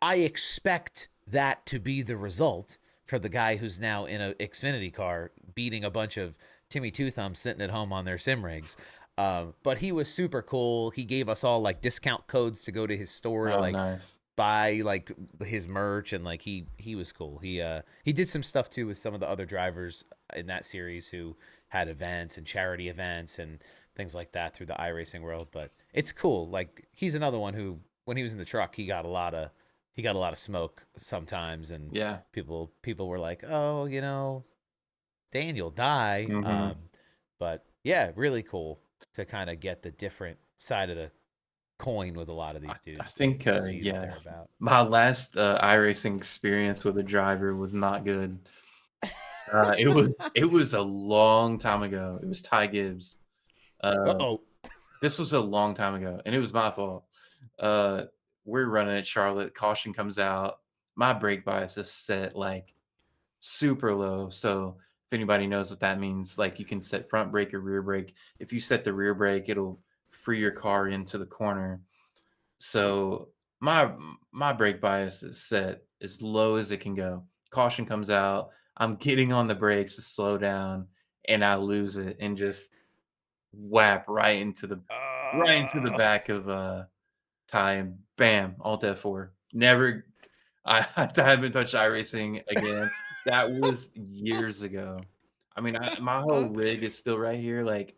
I expect that to be the result for the guy who's now in a Xfinity car beating a bunch of Timmy Two Thumbs sitting at home on their sim rigs. But he was super cool. He gave us all like discount codes to go to his store to oh, like nice, buy like his merch, and like he was cool. He did some stuff too with some of the other drivers in that series who had events and charity events and things like that through the iRacing world. But it's cool. Like he's another one who when he was in the truck, he got a lot of smoke sometimes, and yeah, people were like, "Oh, Daniel die." mhm. But yeah, really cool to kind of get the different side of the coin with a lot of these I dudes think, and see what yeah, they're about. my last iRacing experience with a driver was not good. It was a long time ago. It was Ty Gibbs. Uh Uh, oh. this was a long time ago, and it was my fault. Uh, we're running at Charlotte. Caution comes out. My brake bias is set like super low. So if anybody knows what that means, like you can set front brake or rear brake. If you set the rear brake, it'll free your car into the corner. So my brake bias is set as low as it can go. caution comes out. I'm getting on the brakes to slow down, and I lose it and just whap right into the Uh, back of, Ty, and bam, alt F4. Never I haven't touched iRacing again. That was years ago. I mean, my whole rig is still right here, like,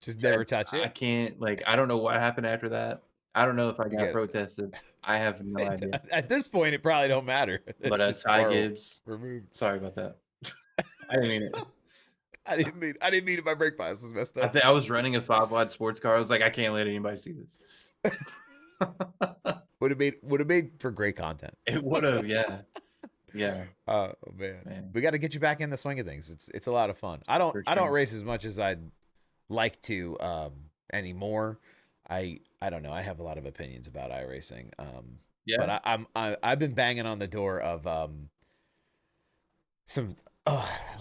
just I never touch I it. can't, like, I don't know what happened after that. I don't know if I You got get protested. I have no idea. at this point, it probably don't matter. But, It's Ty far Gibbs, removed. sorry about that. I didn't mean it. I didn't mean it. My brake bias was messed I up. think I was running a 5 wide sports car. I was like, "I can't let anybody see this." Would have made for great content. It would've, yeah. Yeah, Oh man, man, we got to get you back in the swing of things. It's a lot of fun. for I don't sure. race as much as I'd like to anymore. I don't know. I have a lot of opinions about iRacing. But Yeah, I've been banging on the door of some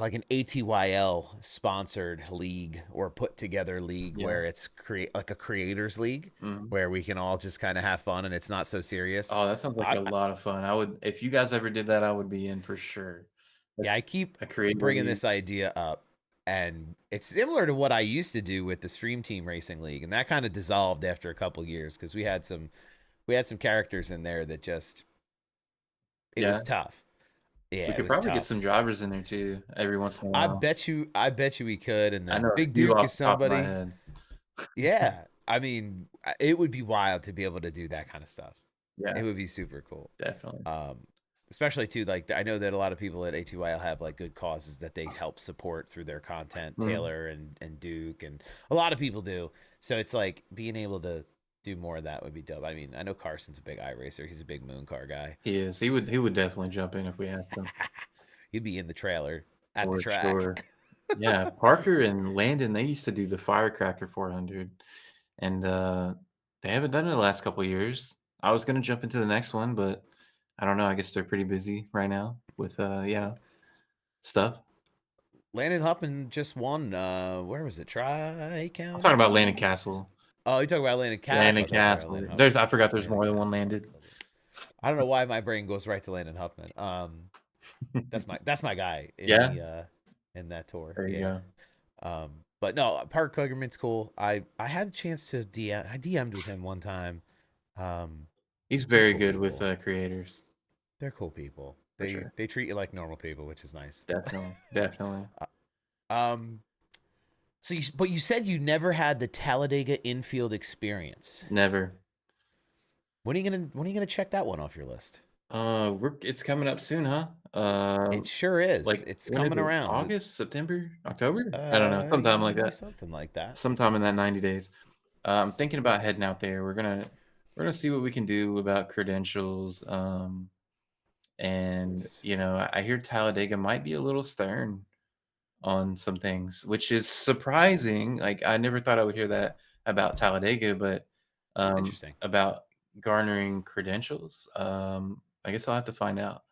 like an ATYL sponsored league or put together league yeah, where it's create like a creators league mhm. where we can all just kind of have fun and it's not so serious. Oh, that sounds like a lot of fun. I would if you guys ever did that, I would be in for sure. A Yeah, I keep a creator bringing league. this idea up, and it's similar to what I used to do with the Stream Team Racing League, and that kind of dissolved after a couple years because we had some characters in there that just it Yeah, was tough. we Yeah, it could was probably get tough. some drivers in there too every once in a while. I bet you we could. And I then know a Big few Duke off is the top of my somebody. head. Yeah, I mean, it would be wild to be able to do that kind of stuff. Yeah, It would be super cool. definitely. Um, Especially too, like I know that a lot of people at ATYL have like good causes that they help support through their content. Mhm. Taylor and Duke and a lot of people do. So it's like being able to do more of that would be dope. I mean, I know Carson's a big iRacer. He's a big moon car guy. He is. He would definitely jump in if we asked him, He'd be in the trailer at the for track. sure. Yeah, Parker and Landon, they used to do the Firecracker 400, and, they haven't done it the last couple years. I was gonna jump into the next one, but I don't know, I guess they're pretty busy right now with, stuff. Landon Huffman just won. Where was it? Tri I'm talking about Landon County. Castle. Oh, you talking about Landon Castle? Landon I thought you were talking about Castle. Landon There's Huffman. I forgot there's Landon more than one Castle. Landon. I don't know why my brain goes right to Landon Huffman. That's my guy Yeah, in that tour. there you Yeah. go. But no, Park Kligerman's cool. I had a chance to DM. I DM'd with him one time. Um, He's they're very cool good with, people. creators, They're cool people. for sure. They treat you like normal people, which is nice. Definitely, definitely. Um, but you said you never had the Talladega infield experience. Never. When are you gonna check that one off your list? It's coming up soon, huh? It sure is. Like, It's when is coming it? around. August, September, October? I don't know, sometime like that. Something like that. Sometime in that 90 days. I'm It's, thinking about heading out there. We're gonna see what we can do about credentials, and, it's I hear Talladega might be a little stern on some things, which is surprising. Like, I never thought I would hear that about Talladega, but, interesting. about garnering credentials, I guess I'll have to find out.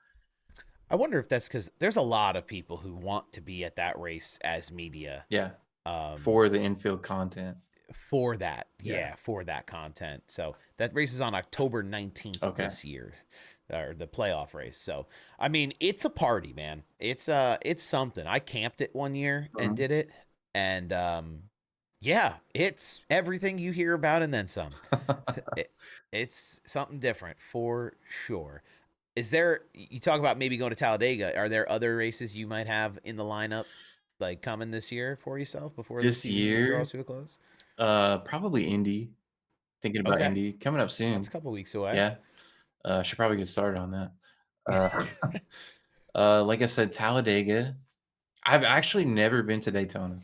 I wonder if that's because there's a lot of people who want to be at that race as media Yeah, um, for the infield content. for that. Yeah. Yeah, for that content. So that race is on October 19th Okay. this year, or the playoff race. So I mean, it's a party, man. It's something. I camped it one year and Mhm. did it, and yeah, it's everything you hear about and then some. It, it's something different for sure. Is there you talk about maybe going to Talladega? Are there other races you might have in the lineup like coming this year for yourself before the This season draws year, to a close? probably Indy. Thinking about Okay, Indy coming up that's a soon. couple weeks away. Yeah, should probably get started on that. Uh, like I said, Talladega. I've actually never been to Daytona,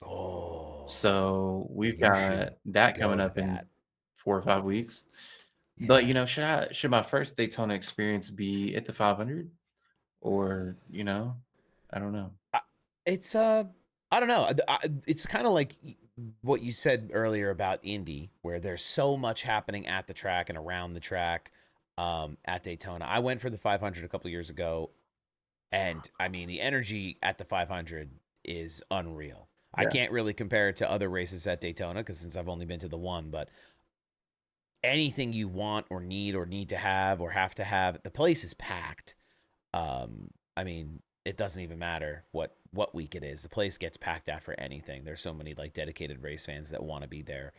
Oh, so we've you should got that coming go to up in that. 4 or 5 weeks. But, Yeah. should my first Daytona experience be at the 500, or, I don't know. I, it's I don't know. It's kind of like what you said earlier about Indy, where there's so much happening at the track and around the track. At Daytona, I went for the 500 a couple years ago, and I mean the energy at the 500 is unreal. I Yeah, can't really compare it to other races at Daytona because since I've only been to the one, but anything you want or need to have or have to have, the place is packed. I mean, it doesn't even matter what week it is. The place gets packed out for anything. There's so many like dedicated race fans that want to be there.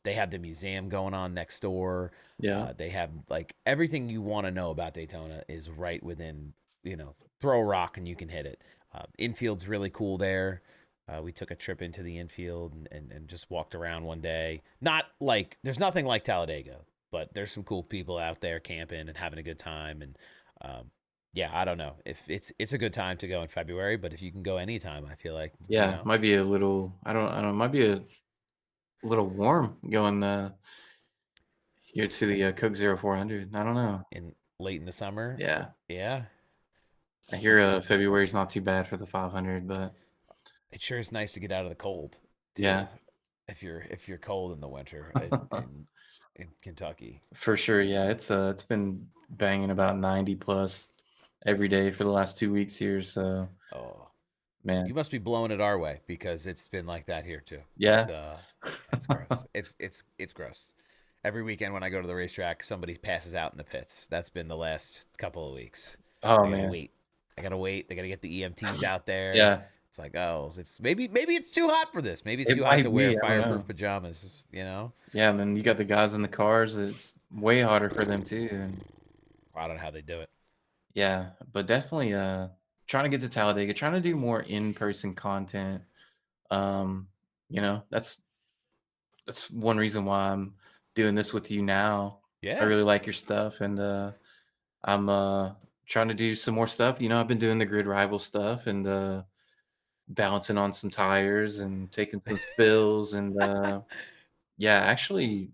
They have the museum going on next door. Yeah. They have like everything you want to know about Daytona is right within, throw a rock and you can hit it. Infield's really cool there. We took a trip into the infield and just walked around one day. Not like there's nothing like Talladega, but there's some cool people out there camping and having a good time. And um, yeah, I don't know if it's a good time to go in February, but if you can go anytime, I feel like Yeah, might be a little I don't might be a little warm going, here to the, Coke Zero 400. I don't know. in late in the summer. Yeah. Yeah, I hear, February's not too bad for the 500, but it sure is nice to get out of the cold yeah. too. If you're cold in the winter in Kentucky. For sure, yeah, it's been banging about 90 plus every day for the last 2 weeks here, so, Oh, man. you must be blowing it our way because it's been like that here too. It's Yeah. yeah, it's gross. It's gross. Every weekend when I go to the racetrack, somebody passes out in the pits. That's been the last couple of weeks. Oh, I gotta man. wait. I gotta wait. They gotta get the EMTs out there. Yeah, It's like, oh, it's maybe it's too hot for this. Maybe it's it too hot to might wear be, I don't fireproof know. pajamas. Yeah, and then you got the guys in the cars, it's way hotter for them too, and I don't know how they do it. yeah, but definitely, trying to get to Talladega, trying to do more in-person content, um, that's one reason why I'm doing this with you now. I Yeah. really like your stuff, and, I'm, trying to do some more stuff. I've been doing the grid rival stuff and, balancing on some tires and taking some spills, and, yeah, actually,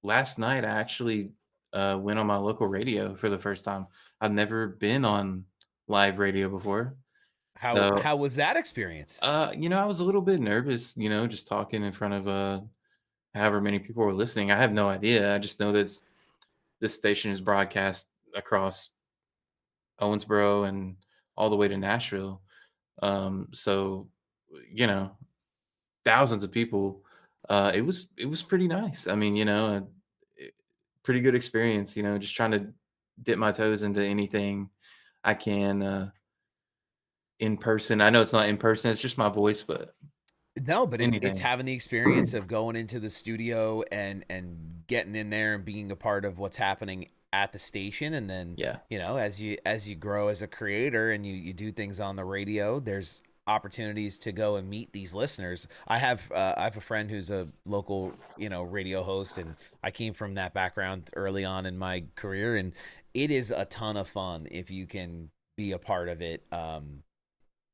last night, I actually, went on my local radio for the first time. I've never been on live radio before. How So, how was that experience? I was a little bit nervous, just talking in front of, however many people were listening. I have no idea. I just know that this station is broadcast across Owensboro and all the way to Nashville. So, you know, thousands of people. It was pretty nice. I mean, it- pretty good experience. Just trying to dip my toes into anything I can in person. I know it's not in person; it's just my voice, but No, but it's anything. having the experience of going into the studio and getting in there and being a part of what's happening at the station. And then, Yeah, as you grow as a creator and you do things on the radio, there's opportunities to go and meet these listeners. I have a friend who's a local, radio host, and I came from that background early on in my career, and it is a ton of fun if you can be a part of it.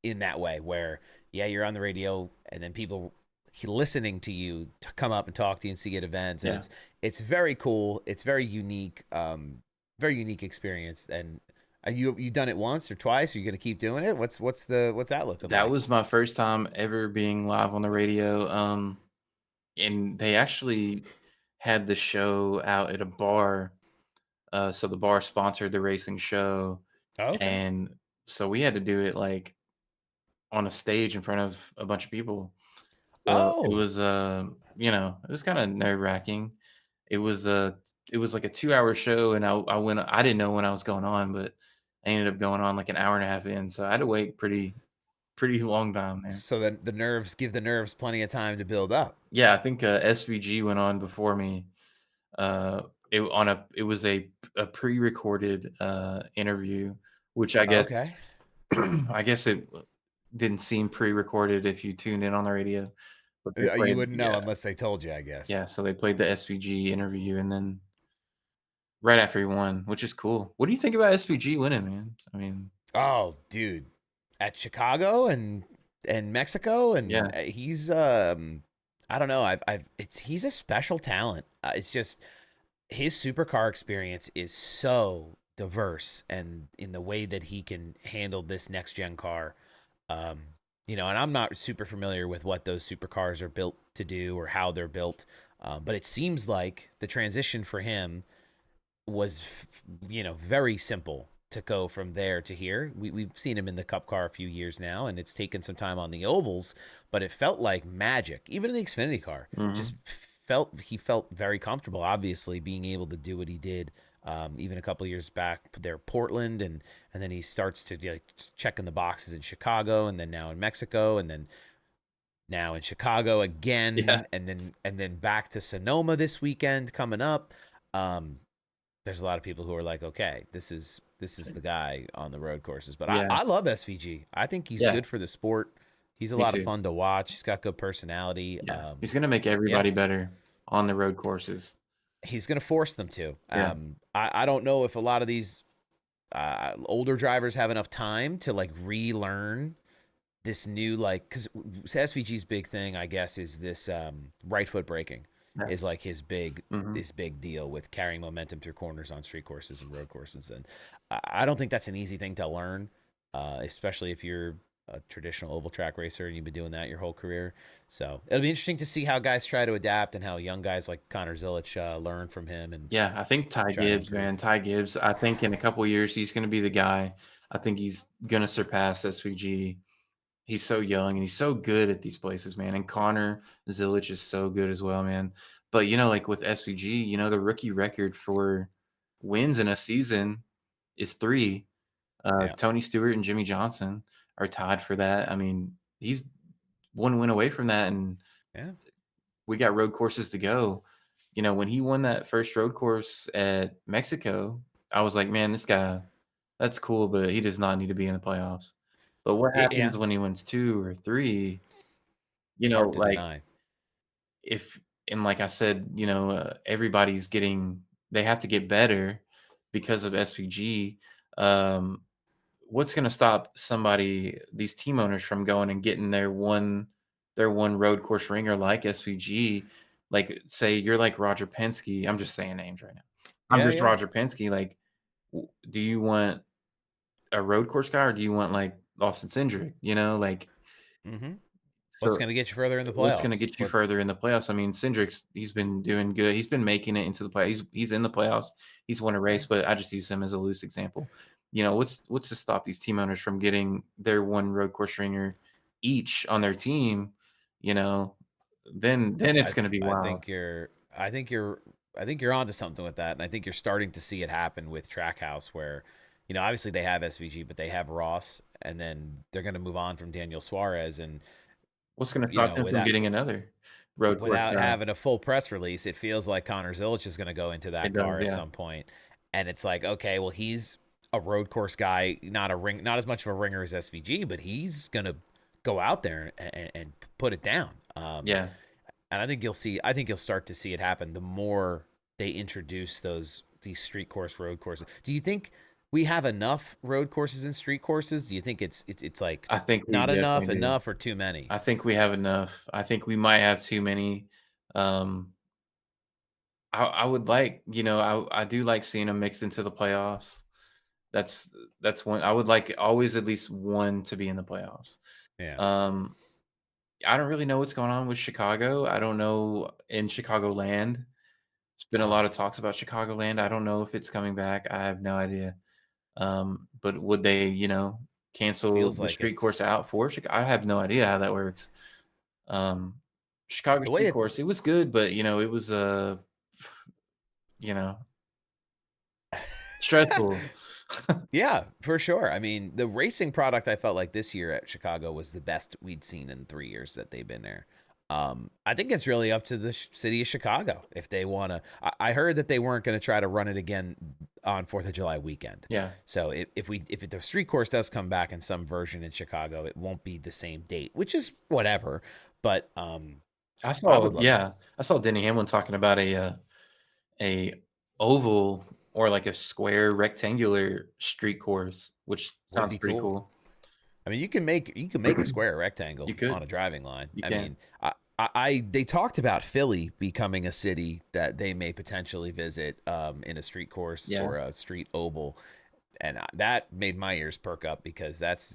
In that way where yeah, you're on the radio and then people listening to you to come up and talk to you and see at events, and yeah. it's very cool. It's very unique experience. And you done it once or twice? Are you gonna keep doing it? What's that looking That like? was my first time ever being live on the radio. And they actually had the show out at a bar. So the bar sponsored the racing show, Oh, okay. and so we had to do it like on a stage in front of a bunch of people. So it Oh, was, it was kind of nerve wracking. It was it was like a 2 hour show, and I went. I didn't know when I was going on, but I ended up going on like an hour and a half in. So I had to wait pretty long time there. so then give the nerves plenty of time to build up. Yeah, I think SVG went on before me. It was a pre-recorded interview, which I guess Okay. I guess it didn't seem pre-recorded if you tuned in on the radio, but they You played, wouldn't know yeah, unless they told you, I guess. yeah. So they played the SVG interview, and then right after he won, which is cool. What do you think about SVG winning, man? I mean, Oh, dude, at Chicago and Mexico, and yeah, he's I don't know. He's a special talent. It's just his supercar experience is so diverse, and in the way that he can handle this next gen car. Um, and I'm not super familiar with what those supercars are built to do or how they're built. But it seems like the transition for him was very simple to go from there to here. We've seen him in the Cup car a few years now, and it's taken some time on the ovals, but it felt like magic. Even in the Xfinity car, just hmm felt he felt very comfortable. Obviously, being able to do what he did Even a couple of years back, there Portland, and then he starts to like checking the boxes in Chicago, and then now in Mexico, and then now in Chicago Yeah, again, and then back to Sonoma this weekend coming up. Um, there's a lot of people who are like, okay, this is the guy on the road courses. But I, yeah, I love SVG. I think he's yeah. good for the sport. He's a Me lot of too. fun to watch. He's got good personality. Yeah, he's gonna make Yeah, everybody better on the road courses. he's going to force them to. Yeah, I don't know if a lot of these older drivers have enough time to like relearn this new like because SVG's big thing, I guess, is this right foot braking yeah. is like Mhm. his big deal with carrying momentum through corners on street courses and road courses, and I don't think that's an easy thing to learn, especially if you're a traditional oval track racer and you've been doing that your whole career. So it'll be interesting to see how guys try to adapt and how young guys like Connor Zilic learn from him and Yeah, I think Ty try to Gibbs, improve. man, Ty Gibbs, I think in a couple years, he's gonna be the guy. I think he's gonna surpass SVG. He's so young and he's so good at these places, man, and Connor Zilic is so good as well, man. But, like, with SVG, the rookie record for wins in a season is 3. Yeah, Tony Stewart and Jimmy Johnson are tied for that. I mean, he's 1 win away from that, and yeah. we got road courses to go. When he won that first road course at Mexico, I was like, "Man, this guy, that's cool, but he does not need to be in the playoffs." But what Yeah, happens when he wins 2 or 3, it's hard to like, deny. if and like I said, everybody's getting they have to get better because of SVG. Um, what's gonna stop these team owners from going and getting their one road course ringer like SVG? Like, say you're like Roger Penske. I'm just saying names right now. I'm Yeah, just yeah. Roger Penske. Like, do you want a road course guy or do you want like Austin Cindric? Like, Mm-hmm. What's so going to get you further in the what's gonna playoffs? get you What? further in the playoffs? I mean, Cindric's he's been doing good. He's been making it into the play. He's in the playoffs. He's won a Yeah. race, but I just use him as a loose example. What's to stop these team owners from getting their one road course ringer each on their team? You know, then it's I gonna be I wild. think you're I think you're I think you're onto something with that, and I think you're starting to see it happen with Trackhouse, where obviously they have SVG, but they have Ross, and then they're going to move on from Daniel Suarez, and What's gonna stop them from without getting another road course guy? having a full press release, it feels like Connor Zilic is going to go into that It does, car at yeah, some point, and it's like, okay, well, he's a road course guy, not as much of a ringer as SVG, but he's going to go out there and put it down. yeah. And I think you'll start to see it happen the more they introduce these street course road courses. Do you think we have enough road courses and street courses? Do you think it's like I think we not definitely enough, do. enough, or too many? I think we have enough. I think we might have too many. Um, I would like, I do like seeing them mixed into the playoffs. That's that's one I would like always at least one to be in the playoffs. Yeah. Um, I don't really know what's going on with Chicago. I don't know in Chicagoland. There's been a lot Oh, of talks about Chicagoland. I don't know if it's coming back. I have no idea. But would they, cancel feels the like street course it's out for Chicago? I have no idea how that works. Um, Chicago the way street it. course, it was good, but it was you know, stressful. Yeah, for sure. I mean, the racing product I felt like this year at Chicago was the best we'd seen in 3 years that they've been there. I think it's really up to the city of Chicago if they want to. I heard that they weren't going to try to run it again on Fourth of July weekend. Yeah. So if the street course does come back in some version in Chicago, it won't be the same date, which is whatever. But I would love to. I saw Denny Hamlin talking about a oval or like a square rectangular street course, which Would sounds be pretty cool. cool. I mean, you can make a square rectangle You on could. a driving line. You I can. mean, they talked about Philly becoming a city that they may potentially visit in a street course Yeah. or a street oval, and that made my ears perk up because that's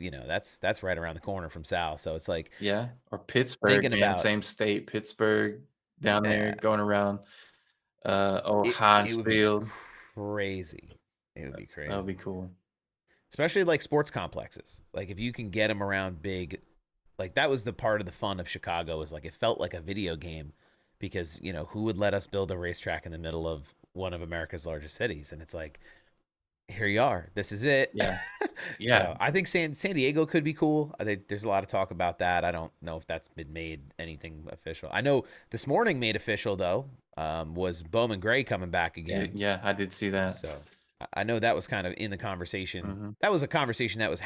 right around the corner from Sal. So it's like Yeah. Or Pittsburgh, thinking man, about same state, Pittsburgh down there uh, going around it Heinz would be Field. crazy. It would be That would be crazy, cool. especially like sports complexes. Like if you can get them around big, like that was the part of the fun of Chicago, was like it felt like a video game because who would let us build a racetrack in the middle of one of America's largest cities, and it's like, here you are. This is it. Yeah. Yeah. So I think San Diego could be cool. I think there's a lot of talk about that. I don't know if that's been made anything official. I know this morning made official though, was Bowman Gray coming back again. Yeah, I did see that. So I know that was kind of in the conversation. Mhm. That was a conversation that was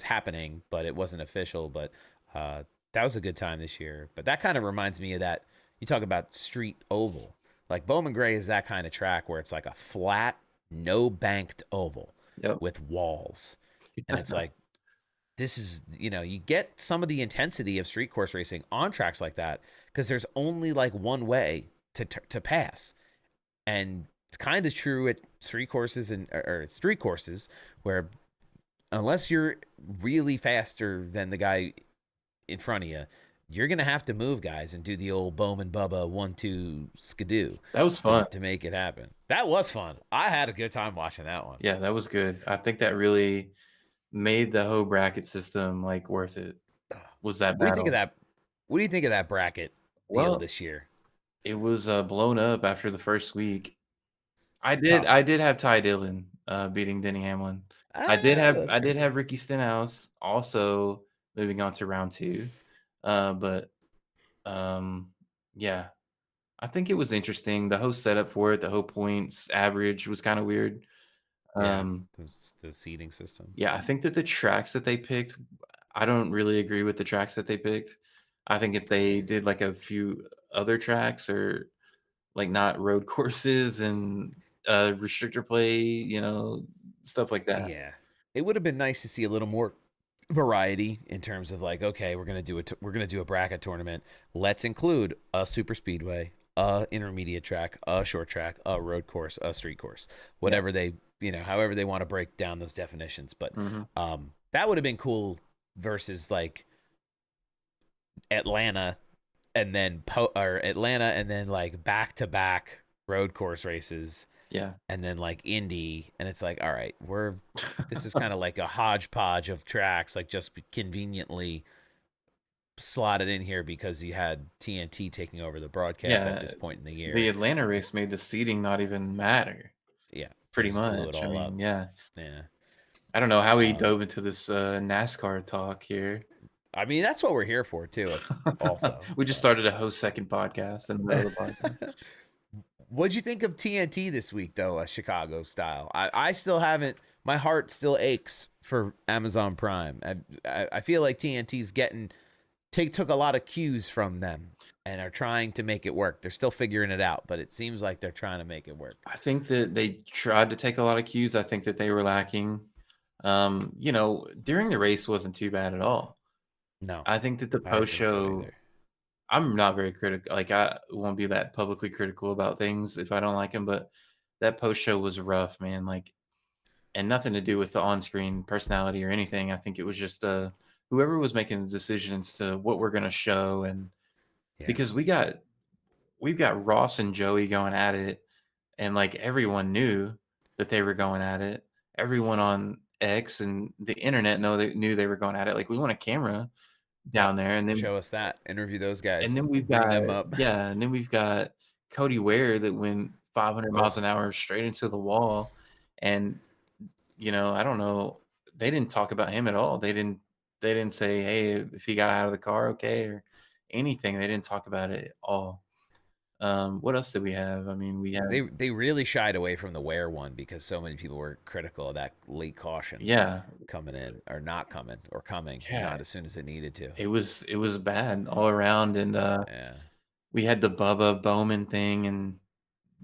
happening, but it wasn't official. But uh, that was a good time this year. But that kind of reminds me of that. You talk about street oval. Like Bowman Gray is that kind of track where it's like a flat, no banked oval Yep. with walls, and it's like this is you get some of the intensity of street course racing on tracks like that because there's only like one way to pass, and it's kind of true at street courses and or street courses where unless you're really faster than the guy in front of you, you're gonna have to move guys and do the old Bowman Bubba 1-2 skidoo That was fun. to make it happen. That was fun. I had a good time watching that one. Yeah, that was good. I think that really made the whole bracket system, like, worth it, was that What do you think of battle. that? What do you think of that bracket deal Well, this year? it was, blown up after the first week. Tough. I did have Ty Dillon, beating Denny Hamlin. That's I did crazy. have Ricky Stenhouse also moving on to round 2. But, um, yeah, I think it was interesting. The whole setup for it, the whole points average was kinda weird. Yeah, Um, the seating system. yeah, I think that the tracks that they picked, I don't really agree with the tracks that they picked. I think if they did, like, a few other tracks or, like, not road courses and, restrictor play, stuff like that. Yeah, it would have been nice to see a little more variety in terms of like, okay, we're gonna do a bracket tournament. Let's include a super speedway, a intermediate track, a short track, a road course, a street course, Yeah. whatever they however they want to break down those definitions. But Mhm. that would have been cool versus like Atlanta or Atlanta and then like back to back road course races Yeah. and then like Indy, and it's like, all right, this is kind of like a hodgepodge of tracks, like just conveniently slotted in here because you had TNT taking over the broadcast at Yeah, this point in the the year. Atlanta race made the seating not even matter, Yeah, pretty just blew it much. I all up. mean, yeah. Yeah. I don't know how we Um, dove into this, NASCAR talk here. I mean, that's what we're here for too. Also, We just started a whole second podcast in the middle of the podcast. but what'd you think of TNT this week, though, Chicago style? I still haven't. My heart still aches for Amazon Prime. I feel like TNT's took a lot of cues from them and are trying to make it work. They're still figuring it out, but it seems like they're trying to make it work. I think that they tried to take a lot of cues. I think that they were lacking. During the race wasn't too bad at all. No, I think that the I didn't post think so show, either. I'm not very critical. Like, I won't be that publicly critical about things if I don't like them, but that post show was rough, man. Like, and nothing to do with the on-screen personality or anything. I think it was just whoever was making the decisions to what we're gonna show, and Yeah, because we've got Ross and Joey going at it, and like everyone knew that they were going at it. Everyone on X and the internet knew they were going at it. Like, we want a camera yep. down there, and then Show us that. Interview those and guys. then we've Bring got them up. yeah, and then we've got Cody Ware that went 500 miles Oh, an hour straight into the wall, and I don't know. They didn't talk about him at all. They didn't say, "Hey, if he got out of the car, okay," or anything. They didn't talk about it at all. What else did we have? I mean, we had they really shied away from the Ware one because so many people were critical of that late caution yeah, coming in or not coming or coming yeah. not as soon as it needed to. It was bad all around, and Yeah, we had the Bubba Bowman thing, and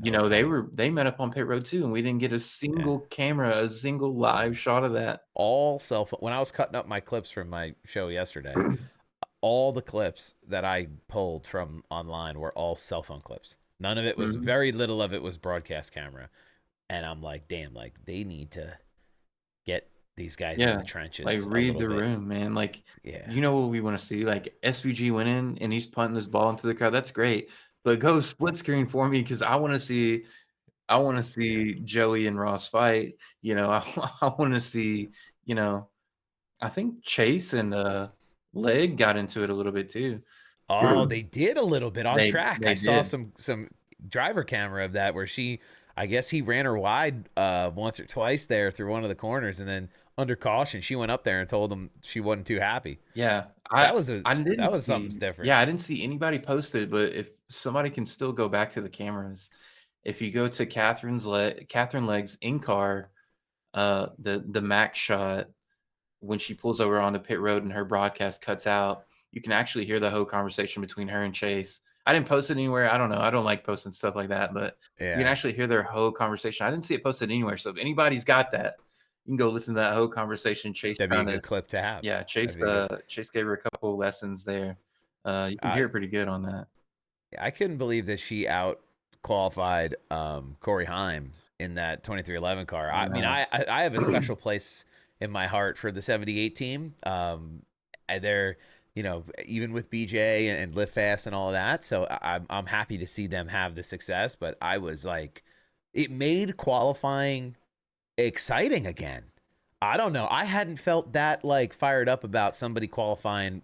that was fun. they met up on pit road too, and we didn't get a Yeah. single camera, a single live shot of that. All cell phone. When I was cutting up my clips from my show yesterday, all the clips that I pulled from online were all cell phone clips. None of it was, Mhm. very little of it was broadcast camera. And I'm like, damn, like they need to get these guys in Yeah, the like, trenches a read little the bit. room, man, like, Yeah. you know what we wanna see? Like, SVG went in and he's punting this ball into the crowd, that's great, but go split screen for me because I wanna Yeah. see Joey and Ross fight, I wanna see, you know I think Chase and, Leg got into it a little bit too. Oh, they did a little bit on track. I They saw did. some driver camera of that where I guess he ran her wide once or twice there through one of the corners, and then under caution, she went up there and told him she wasn't too happy. Yeah, That didn't was something see different. yeah, I didn't see anybody post it, but if somebody can still go back to the cameras, if you go to Catherine Legg's in-car, the max shot when she pulls over on the pit road and her broadcast cuts out, you can actually hear the whole conversation between her and Chase. I didn't post it anywhere. I don't know. I don't like posting stuff like that, but you can Yeah, actually hear their whole conversation. I didn't see it posted anywhere. So if anybody's got that, you can go listen to that whole conversation. Chase that'd be a trying good to, clip to have. yeah, That'd be good. Chase gave her a couple lessons there. You can I hear it pretty good on that. I couldn't believe that she out qualified Corey Heim in that 2311 car. I mean, Yeah. I have a special place in my heart for the 78 team. And they're, you know, even with BJ and Live Fast and all of that. So I'm happy to see them have the success. But I was like, it made qualifying exciting again. I don't know. I hadn't felt that like fired up about somebody qualifying,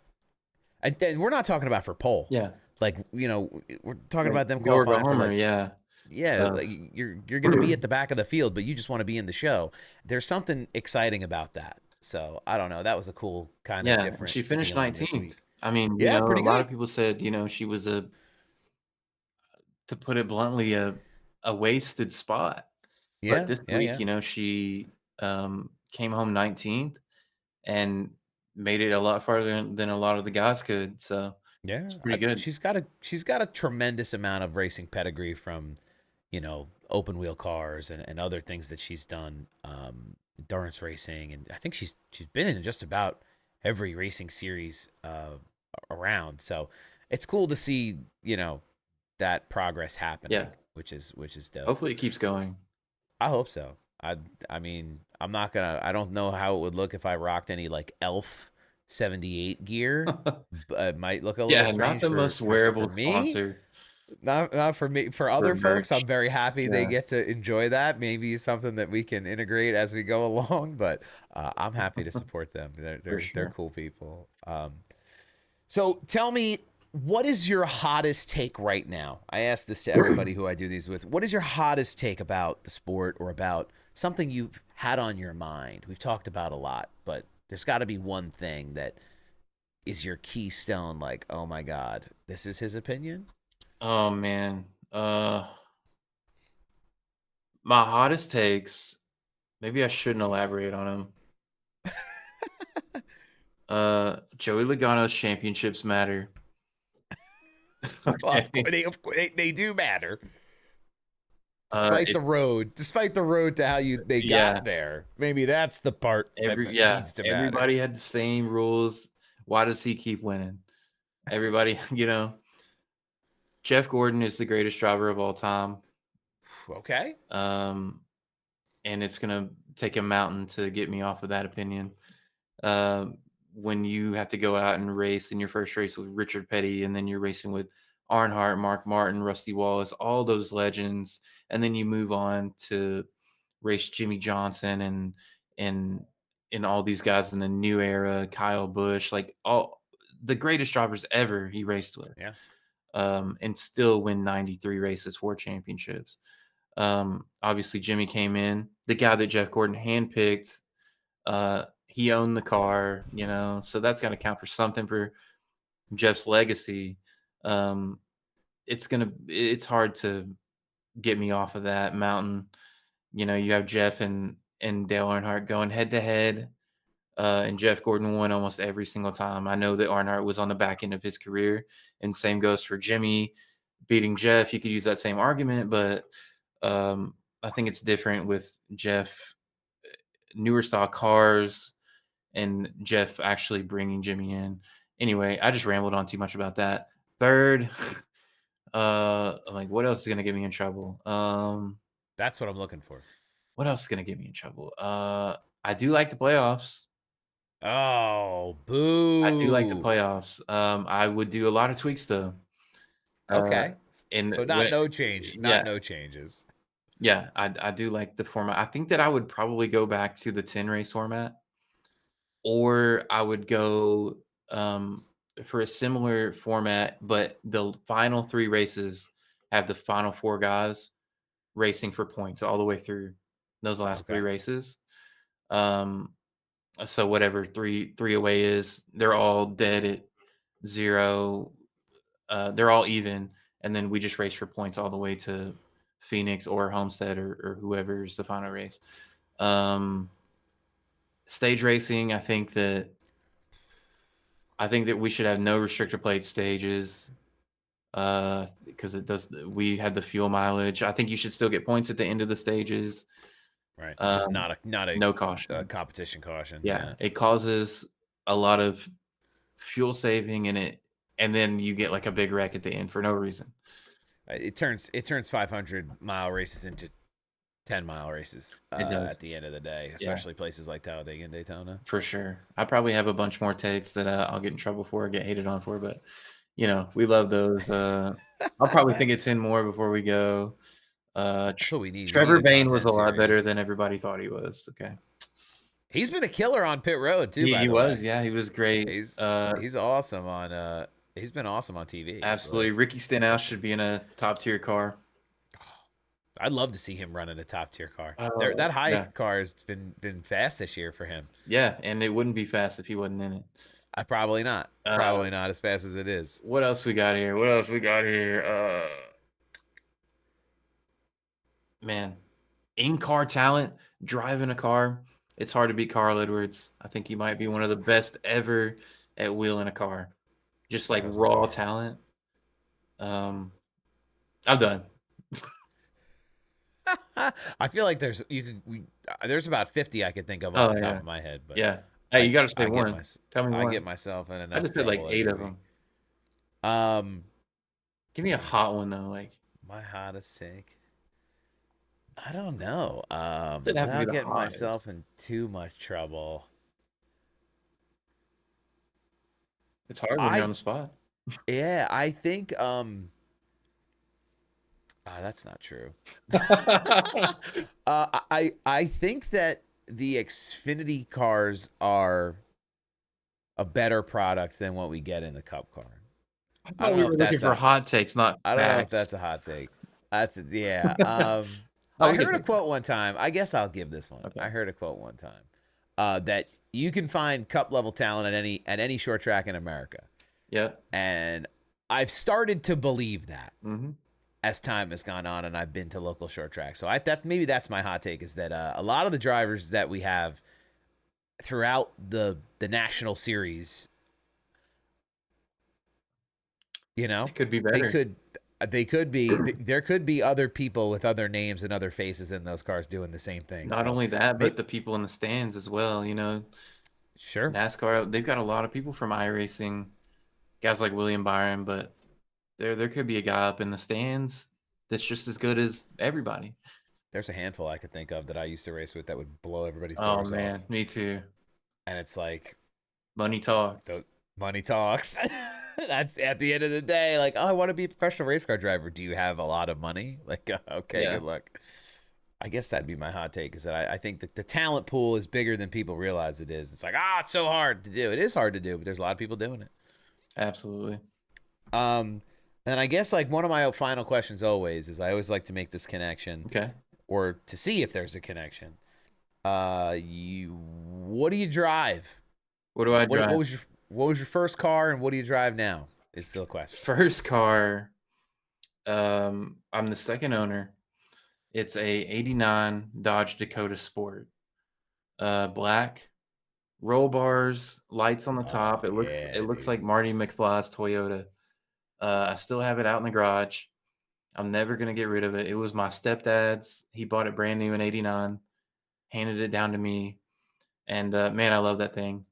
and we're not talking about for pole. Yeah. Like, you know, we're talking Like about them go or go qualifying for home or like, yeah. yeah, Uh, like you're going to be at the back of the field, but you just want to be in the show. There's something exciting about that. So I don't know. That was a cool kind of yeah. different She finished feeling this 19th. week. I mean, Yeah, a pretty lot of good. people said, she was to put it bluntly, a wasted spot. But Yeah, this yeah, week, yeah, she, came home 19th and made it a lot farther than a lot of the guys could, so yeah. it's pretty good. She's got a tremendous amount of racing pedigree from, you know, open wheel cars and other things that she's done, endurance racing, and I think she's been in just about every racing series around. So it's cool to see, you know, that progress Yeah, happening, which is dope. hopefully it keeps going. I hope so. I mean, I don't know how it would look if I rocked any like Elf 78 gear. It might look a little Yeah, not strange the most for wearable me. sponsor Not for me. For for other folks, merch. I'm very happy they Yeah, get to enjoy that. Maybe something that we can integrate as we go along. But I'm happy to support them. for They're sure. cool people. So tell me, what is your hottest take right now? I ask this to everybody who I do these with. What is your hottest take about the sport or about something you've had on your mind? We've talked about a lot, but there's got to be one thing that is your keystone. Like, oh my God, this is his opinion. Oh, man, my hottest takes, maybe I shouldn't elaborate on them. Joey Logano's championships matter. Well, Okay. of course, they do matter. It Despite the road to how they yeah. got there. Maybe that's the part that needs to matter. Everybody had the same rules. Why does he keep winning? Everybody, Jeff Gordon is the greatest driver of all time. Okay. Um, and it's gonna take a mountain to get me off of that opinion. Um, when you have to go out and race in your first race with Richard Petty, and then you're racing with Earnhardt, Mark Martin, Rusty Wallace, all those legends, and then you move on to race Jimmy Johnson and and all these guys in the new era, Kyle Busch, like all the greatest drivers ever he raced with, Yeah. and still win 93 races, 4 championships. Obviously, Jimmy came in, the guy that Jeff Gordon handpicked. He owned the car, so that's got to count for something for Jeff's legacy. Um, it's hard to get me off of that mountain. You have Jeff and Dale Earnhardt going head to head, and Jeff Gordon won almost every single time. I know that Earnhardt was on the back end of his career, and same goes for Jimmy beating Jeff. You could use that same argument, but I think it's different with Jeff, newer style cars, and Jeff actually bringing Jimmy in. Anyway, I just rambled on too much about that. Third, like what else is gonna get me in trouble? That's what I'm looking for. What else is gonna get me in trouble? I do like the playoffs. Oh, I do like the boo. playoffs. I would do a lot of tweaks though. Uh, Okay. and So when not no change, not yeah, no changes. yeah, I do like the format. I think that I would probably go back to the 10 race format, or I would go for a similar format, but the final 3 races have the final 4 guys. racing for points all the way through those last Okay. 3 races. Um, so whatever 3 away is, they're all dead at 0, they're all even, and then we just race for points all the way to Phoenix or Homestead or whoever's the final race. Um, Stage racing, I think that we should have no restrictor plate stages, because it does we had the fuel mileage. I think you should still get points at the end of the stages. Right. Just Um, not a no caution. competition caution. Yeah, Yeah. it causes a lot of fuel saving in it, and then you get, like, a big wreck at the end for no reason. It turns 500-mile races into 10-mile races It at does. the end of the day, Yeah, especially places like Talladega and Daytona. for sure. I probably have a bunch more takes that, I'll get in trouble for or get hated on for, but, we love those. I'll probably think That's it's 10 more before we go. what we need. We need Trevor a Bayne was content a lot better series. than everybody thought he was, okay? He's been a killer on pit road too, He by he the way. was, yeah, he was great. He's he's awesome on he's been awesome on TV. Absolutely. Was Ricky Stenhouse should be in a top-tier car. I'd love to see him run in a top tier car. That high Yeah. car has been fast this year for him. Yeah, and it wouldn't be fast if he wasn't in it. I probably not. Uh, Probably not as fast as it is. what else we got here? What else we got here? Man, in-car talent, driving a car. It's hard to beat Carl Edwards. I think he might be one of the best ever at wheeling a car. Just like That was a good raw one. talent. Um, I'm done. I feel like there's about 50 I could think of off Oh the top yeah, of my head, but yeah. Hey, you got to say I get one. my Tell me I get one. myself in I enough just said like trouble 8 every of week. them. Give me a hot one though. Like My hottest take. I don't know. doesn't have to be Without the getting myself hottest. in too much trouble. It's hard when you're on I the spot. Yeah, I think that's not true. I think that the Xfinity cars are a better product than what we get in the Cup car. I I thought don't we know were if looking that's for a hot takes, not I don't know if facts. that's a hot take. Yeah. Oh, I we can heard a take that. quote one time. I guess I'll give this one. Okay. I heard a quote one time that you can find Cup level talent at any short track in America, Yep. and I've started to believe that Mhm. as time has gone on, and I've been to local short tracks. So maybe that's my hot take, is that a lot of the drivers that we have throughout the national series, It could be they better. could there could be other people with other names and other faces in those cars doing the same thing. Not So only that, but maybe, the people in the stands as well, sure, NASCAR, they've got a lot of people from iRacing, guys like William Byron, but there could be a guy up in the stands that's just as good as everybody. there's a handful I could think of that I used to race with that would blow everybody's Oh doors off, man, me too. and it's like Money talks. the money talks. That's at the end of the day, like, oh, I want to be a professional race car driver. Do you have a lot of money? Like, okay, Yeah, good luck. I guess that'd be my hot take, is that I think that the talent pool is bigger than people realize it is. It's like, it's so hard to do. It is hard to do, but there's a lot of people doing it. absolutely. Um, and I guess like one of my final questions always is, I always like to make this connection, Okay. or to see if there's a connection. What do you drive? What do I drive? What was your first car, and what do you drive now? Is still a question. First car, I'm the second owner. It's a '89 Dodge Dakota Sport. Black, roll bars, lights on the Oh top. It looks it yeah, looks dude. like Marty McFly's Toyota. I still have it out in the garage. I'm never gonna get rid of it. It was my stepdad's. He bought it brand new in '89, handed it down to me, and man, I love that thing.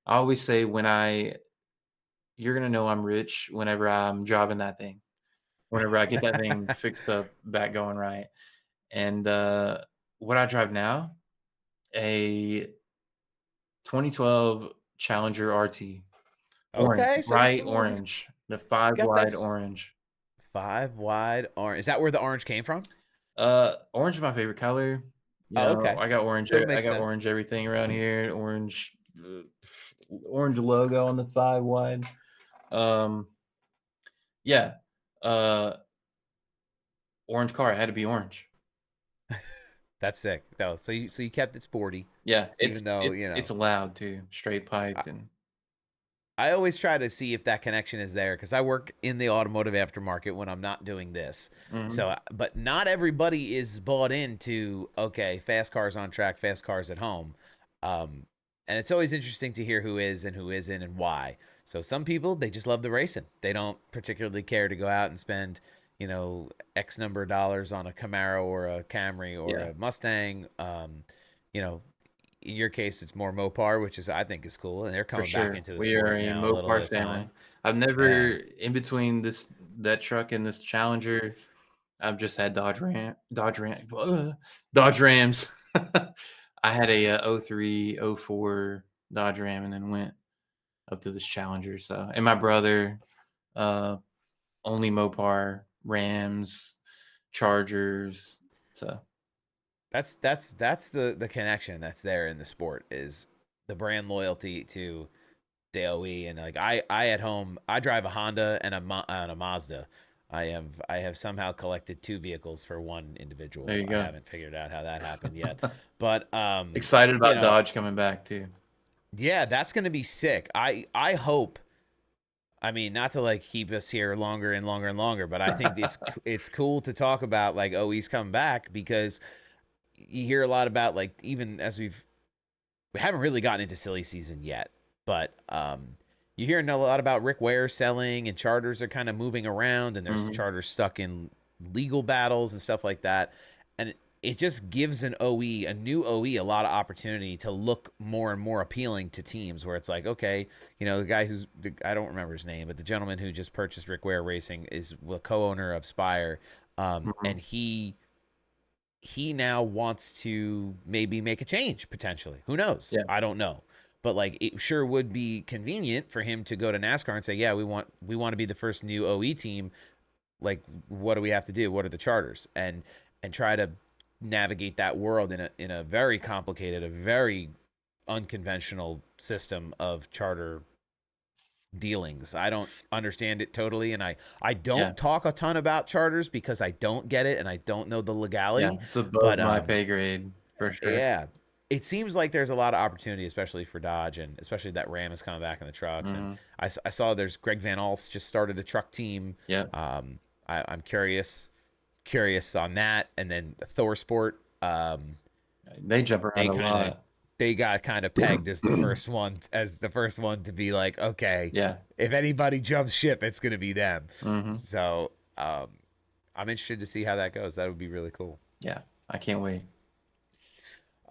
I always say you're gonna know I'm rich whenever I'm driving that thing. Whenever I get that thing fixed up, back going right. And what I drive now, a 2012 Challenger RT, orange, Okay, so bright you orange, the five got that wide orange. 5 wide orange. Is that where the orange came from? Orange is my favorite color. Oh, okay. I got orange. So it I makes got sense. orange everything around here. Orange logo on the five wide. Um, yeah. Uh, Orange car. It had to be orange. That's sick. No, so you kept it sporty, Yeah, even though it's loud too, straight piped and I always try to see if that connection is there because I work in the automotive aftermarket when I'm not doing this. mhm, So, but not everybody is bought into okay, fast cars on track, fast cars at home. Um, and it's always interesting to hear who is and who isn't and why. So some people they just love the racing. They don't particularly care to go out and spend X number of dollars on a Camaro or a Camry or yeah. a Mustang. You know, in your case, it's more Mopar, which is I think is cool, and they're For coming back sure. into the We are sport a now a little at Mopar a family. time. I've never Yeah, in between that truck and this Challenger, I've just had Dodge Rams. I had a, '03, '04 Dodge Ram and then went up to this Challenger, so and my brother, uh, only Mopar, Rams, Chargers, so that's the connection that's there in the sport is the brand loyalty to the OE and like I at home I drive a Honda and a Mazda. I have somehow collected two vehicles for one there individual. you I go. haven't figured out how that happened yet, but Excited you about know, Dodge coming back too. yeah, that's gonna be sick. I hope I mean, not to like keep us here longer and longer and longer, but I think it's cool to talk about like, oh, he's coming back because you hear a lot about like even as we haven't really gotten into silly season yet, but you hear a lot about Rick Ware selling and charters are kind of moving around and there's Mhm. charters stuck in legal battles and stuff like that, and it just gives an OE, a new OE, a lot of opportunity to look more and more appealing to teams where it's like, okay, the guy I don't remember his name, but the gentleman who just purchased Rick Ware Racing is the co-owner of Spire, Mhm. and he now wants to maybe make a change potentially. Who knows? Yeah. I don't know. But like it sure would be convenient for him to go to NASCAR and say, "Yeah, we want to be the first new OE team. Like what do we have to do? What are the charters?" And try to navigate that world in a very complicated, a very unconventional system of charter dealings. I don't understand it totally and I Yeah. don't talk a ton about charters because I don't get it and I don't know the Yeah. legality, It's above but my pay grade for sure. yeah, it seems like there's a lot of opportunity, especially for Dodge, and especially that Ram is coming back in the trucks. And Mhm. I saw there's Greg Van Alst just started a truck team. Yep. I'm curious on that, and then Thor Sport. They jump They around a kind of lot. they got kind of pegged as the first one to be like, okay, Yeah. if anybody jumps ship, it's gonna be them. Mhm. So I'm interested to see how that goes. That would be really cool. Yeah. I can't wait.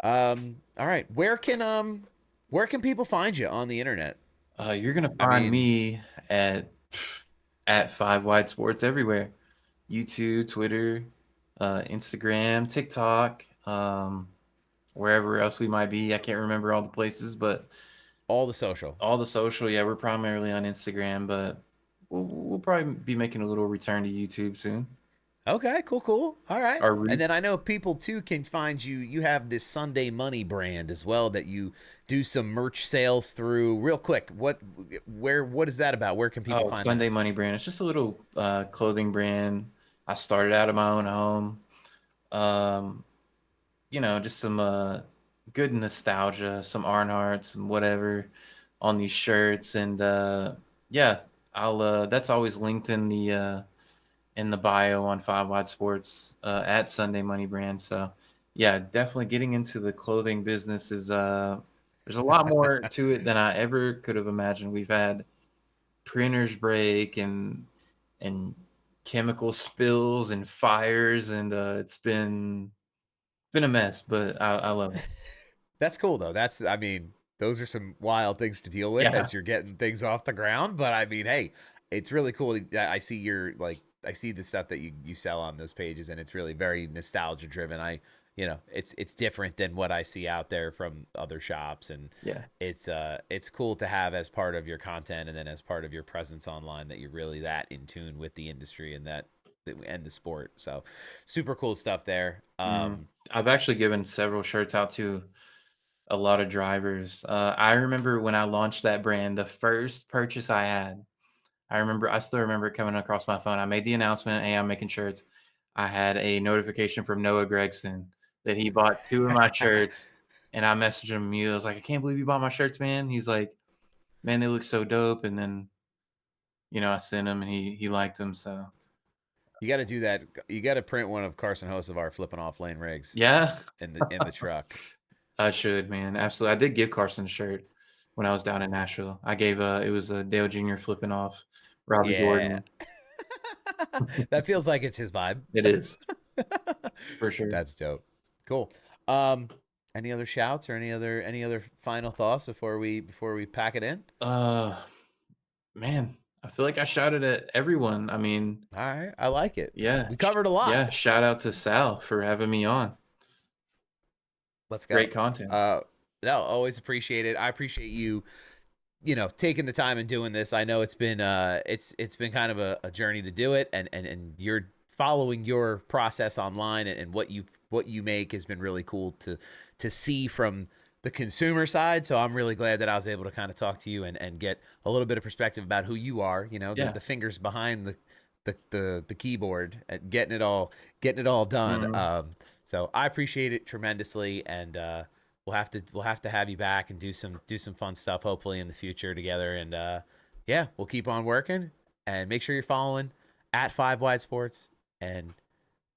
All right. Where can people find you on the internet? You're gonna I find mean, me at Five Wide Sports everywhere. YouTube, Twitter, Instagram, TikTok, wherever else we might be. I can't remember all the places, but all the social. all the social. Yeah, we're primarily on Instagram, but we'll probably be making a little return to YouTube soon. Okay, cool. All right. Our And root. then I know people too can find you. You have this Sunday Money brand as well that you do some merch sales through. Real quick, what is that about? Where can people Oh, find that? Sunday Money brand. It's just a little clothing brand. I started out of my own home. Um, just some good nostalgia, some Arnhardt, some whatever on these shirts, and yeah, I'll. That's always linked in the bio on Five Wide Sports at Sunday Money Brand. So yeah, definitely getting into the clothing business is there's a lot more to it than I ever could have imagined. We've had printers break and chemical spills and fires, and it's been a mess, but I love it. That's cool though. I mean, those are some wild things to deal with Yeah, as you're getting things off the ground. But I mean, hey, it's really cool. I see I see the stuff that you sell on those pages, and it's really very nostalgia driven. It's different than what I see out there from other shops, and yeah. it's cool to have as part of your content, and then as part of your presence online that you're really that in tune with the industry and the sport. So, super cool stuff there. I've actually given several shirts out to a lot of drivers. I remember when I launched that brand, the first purchase I had, I still remember it coming across my phone. I made the announcement, "Hey, I'm making shirts." I had a notification from Noah Gregson. that he bought 2 of my shirts, and I messaged him immediately. I was like, "I can't believe you bought my shirts, man." He's like, "Man, they look so dope." And then, I sent him and he liked them, so You got to do that. You got to print one of Carson Hocevar flipping off Lane Riggs yeah, in the truck. I should, man. Absolutely. I did give Carson a shirt when I was down in Nashville. I gave, it was, Dale Jr. flipping off Robert Yeah. Gordon. That feels like it's his vibe. It is, for sure. That's dope. Cool. Um, any other shouts or any other final thoughts before we pack it in? Uh, Man, I feel like I shouted at everyone. I mean, All right, I like it. yeah, We covered a lot. yeah, shout out to Sal for having me on. Let's Great go. content. Uh, no, always appreciate it. I appreciate you, taking the time and doing this. I know it's been kind of a journey to do it, and you're following your process online, and what you make has been really cool to see from the consumer side. So I'm really glad that I was able to kind of talk to you and get a little bit of perspective about who you are, Yeah. the fingers behind the keyboard and getting it all done. Mhm. So I appreciate it tremendously, and we'll have to have you back and do some fun stuff hopefully in the future together. And yeah, we'll keep on working, and make sure you're following at Five Wide Sports, and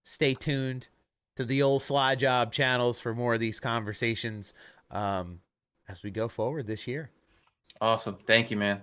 stay tuned to the old Sly Job channels for more of these conversations, um, as we go forward this year. Awesome. Thank you, man.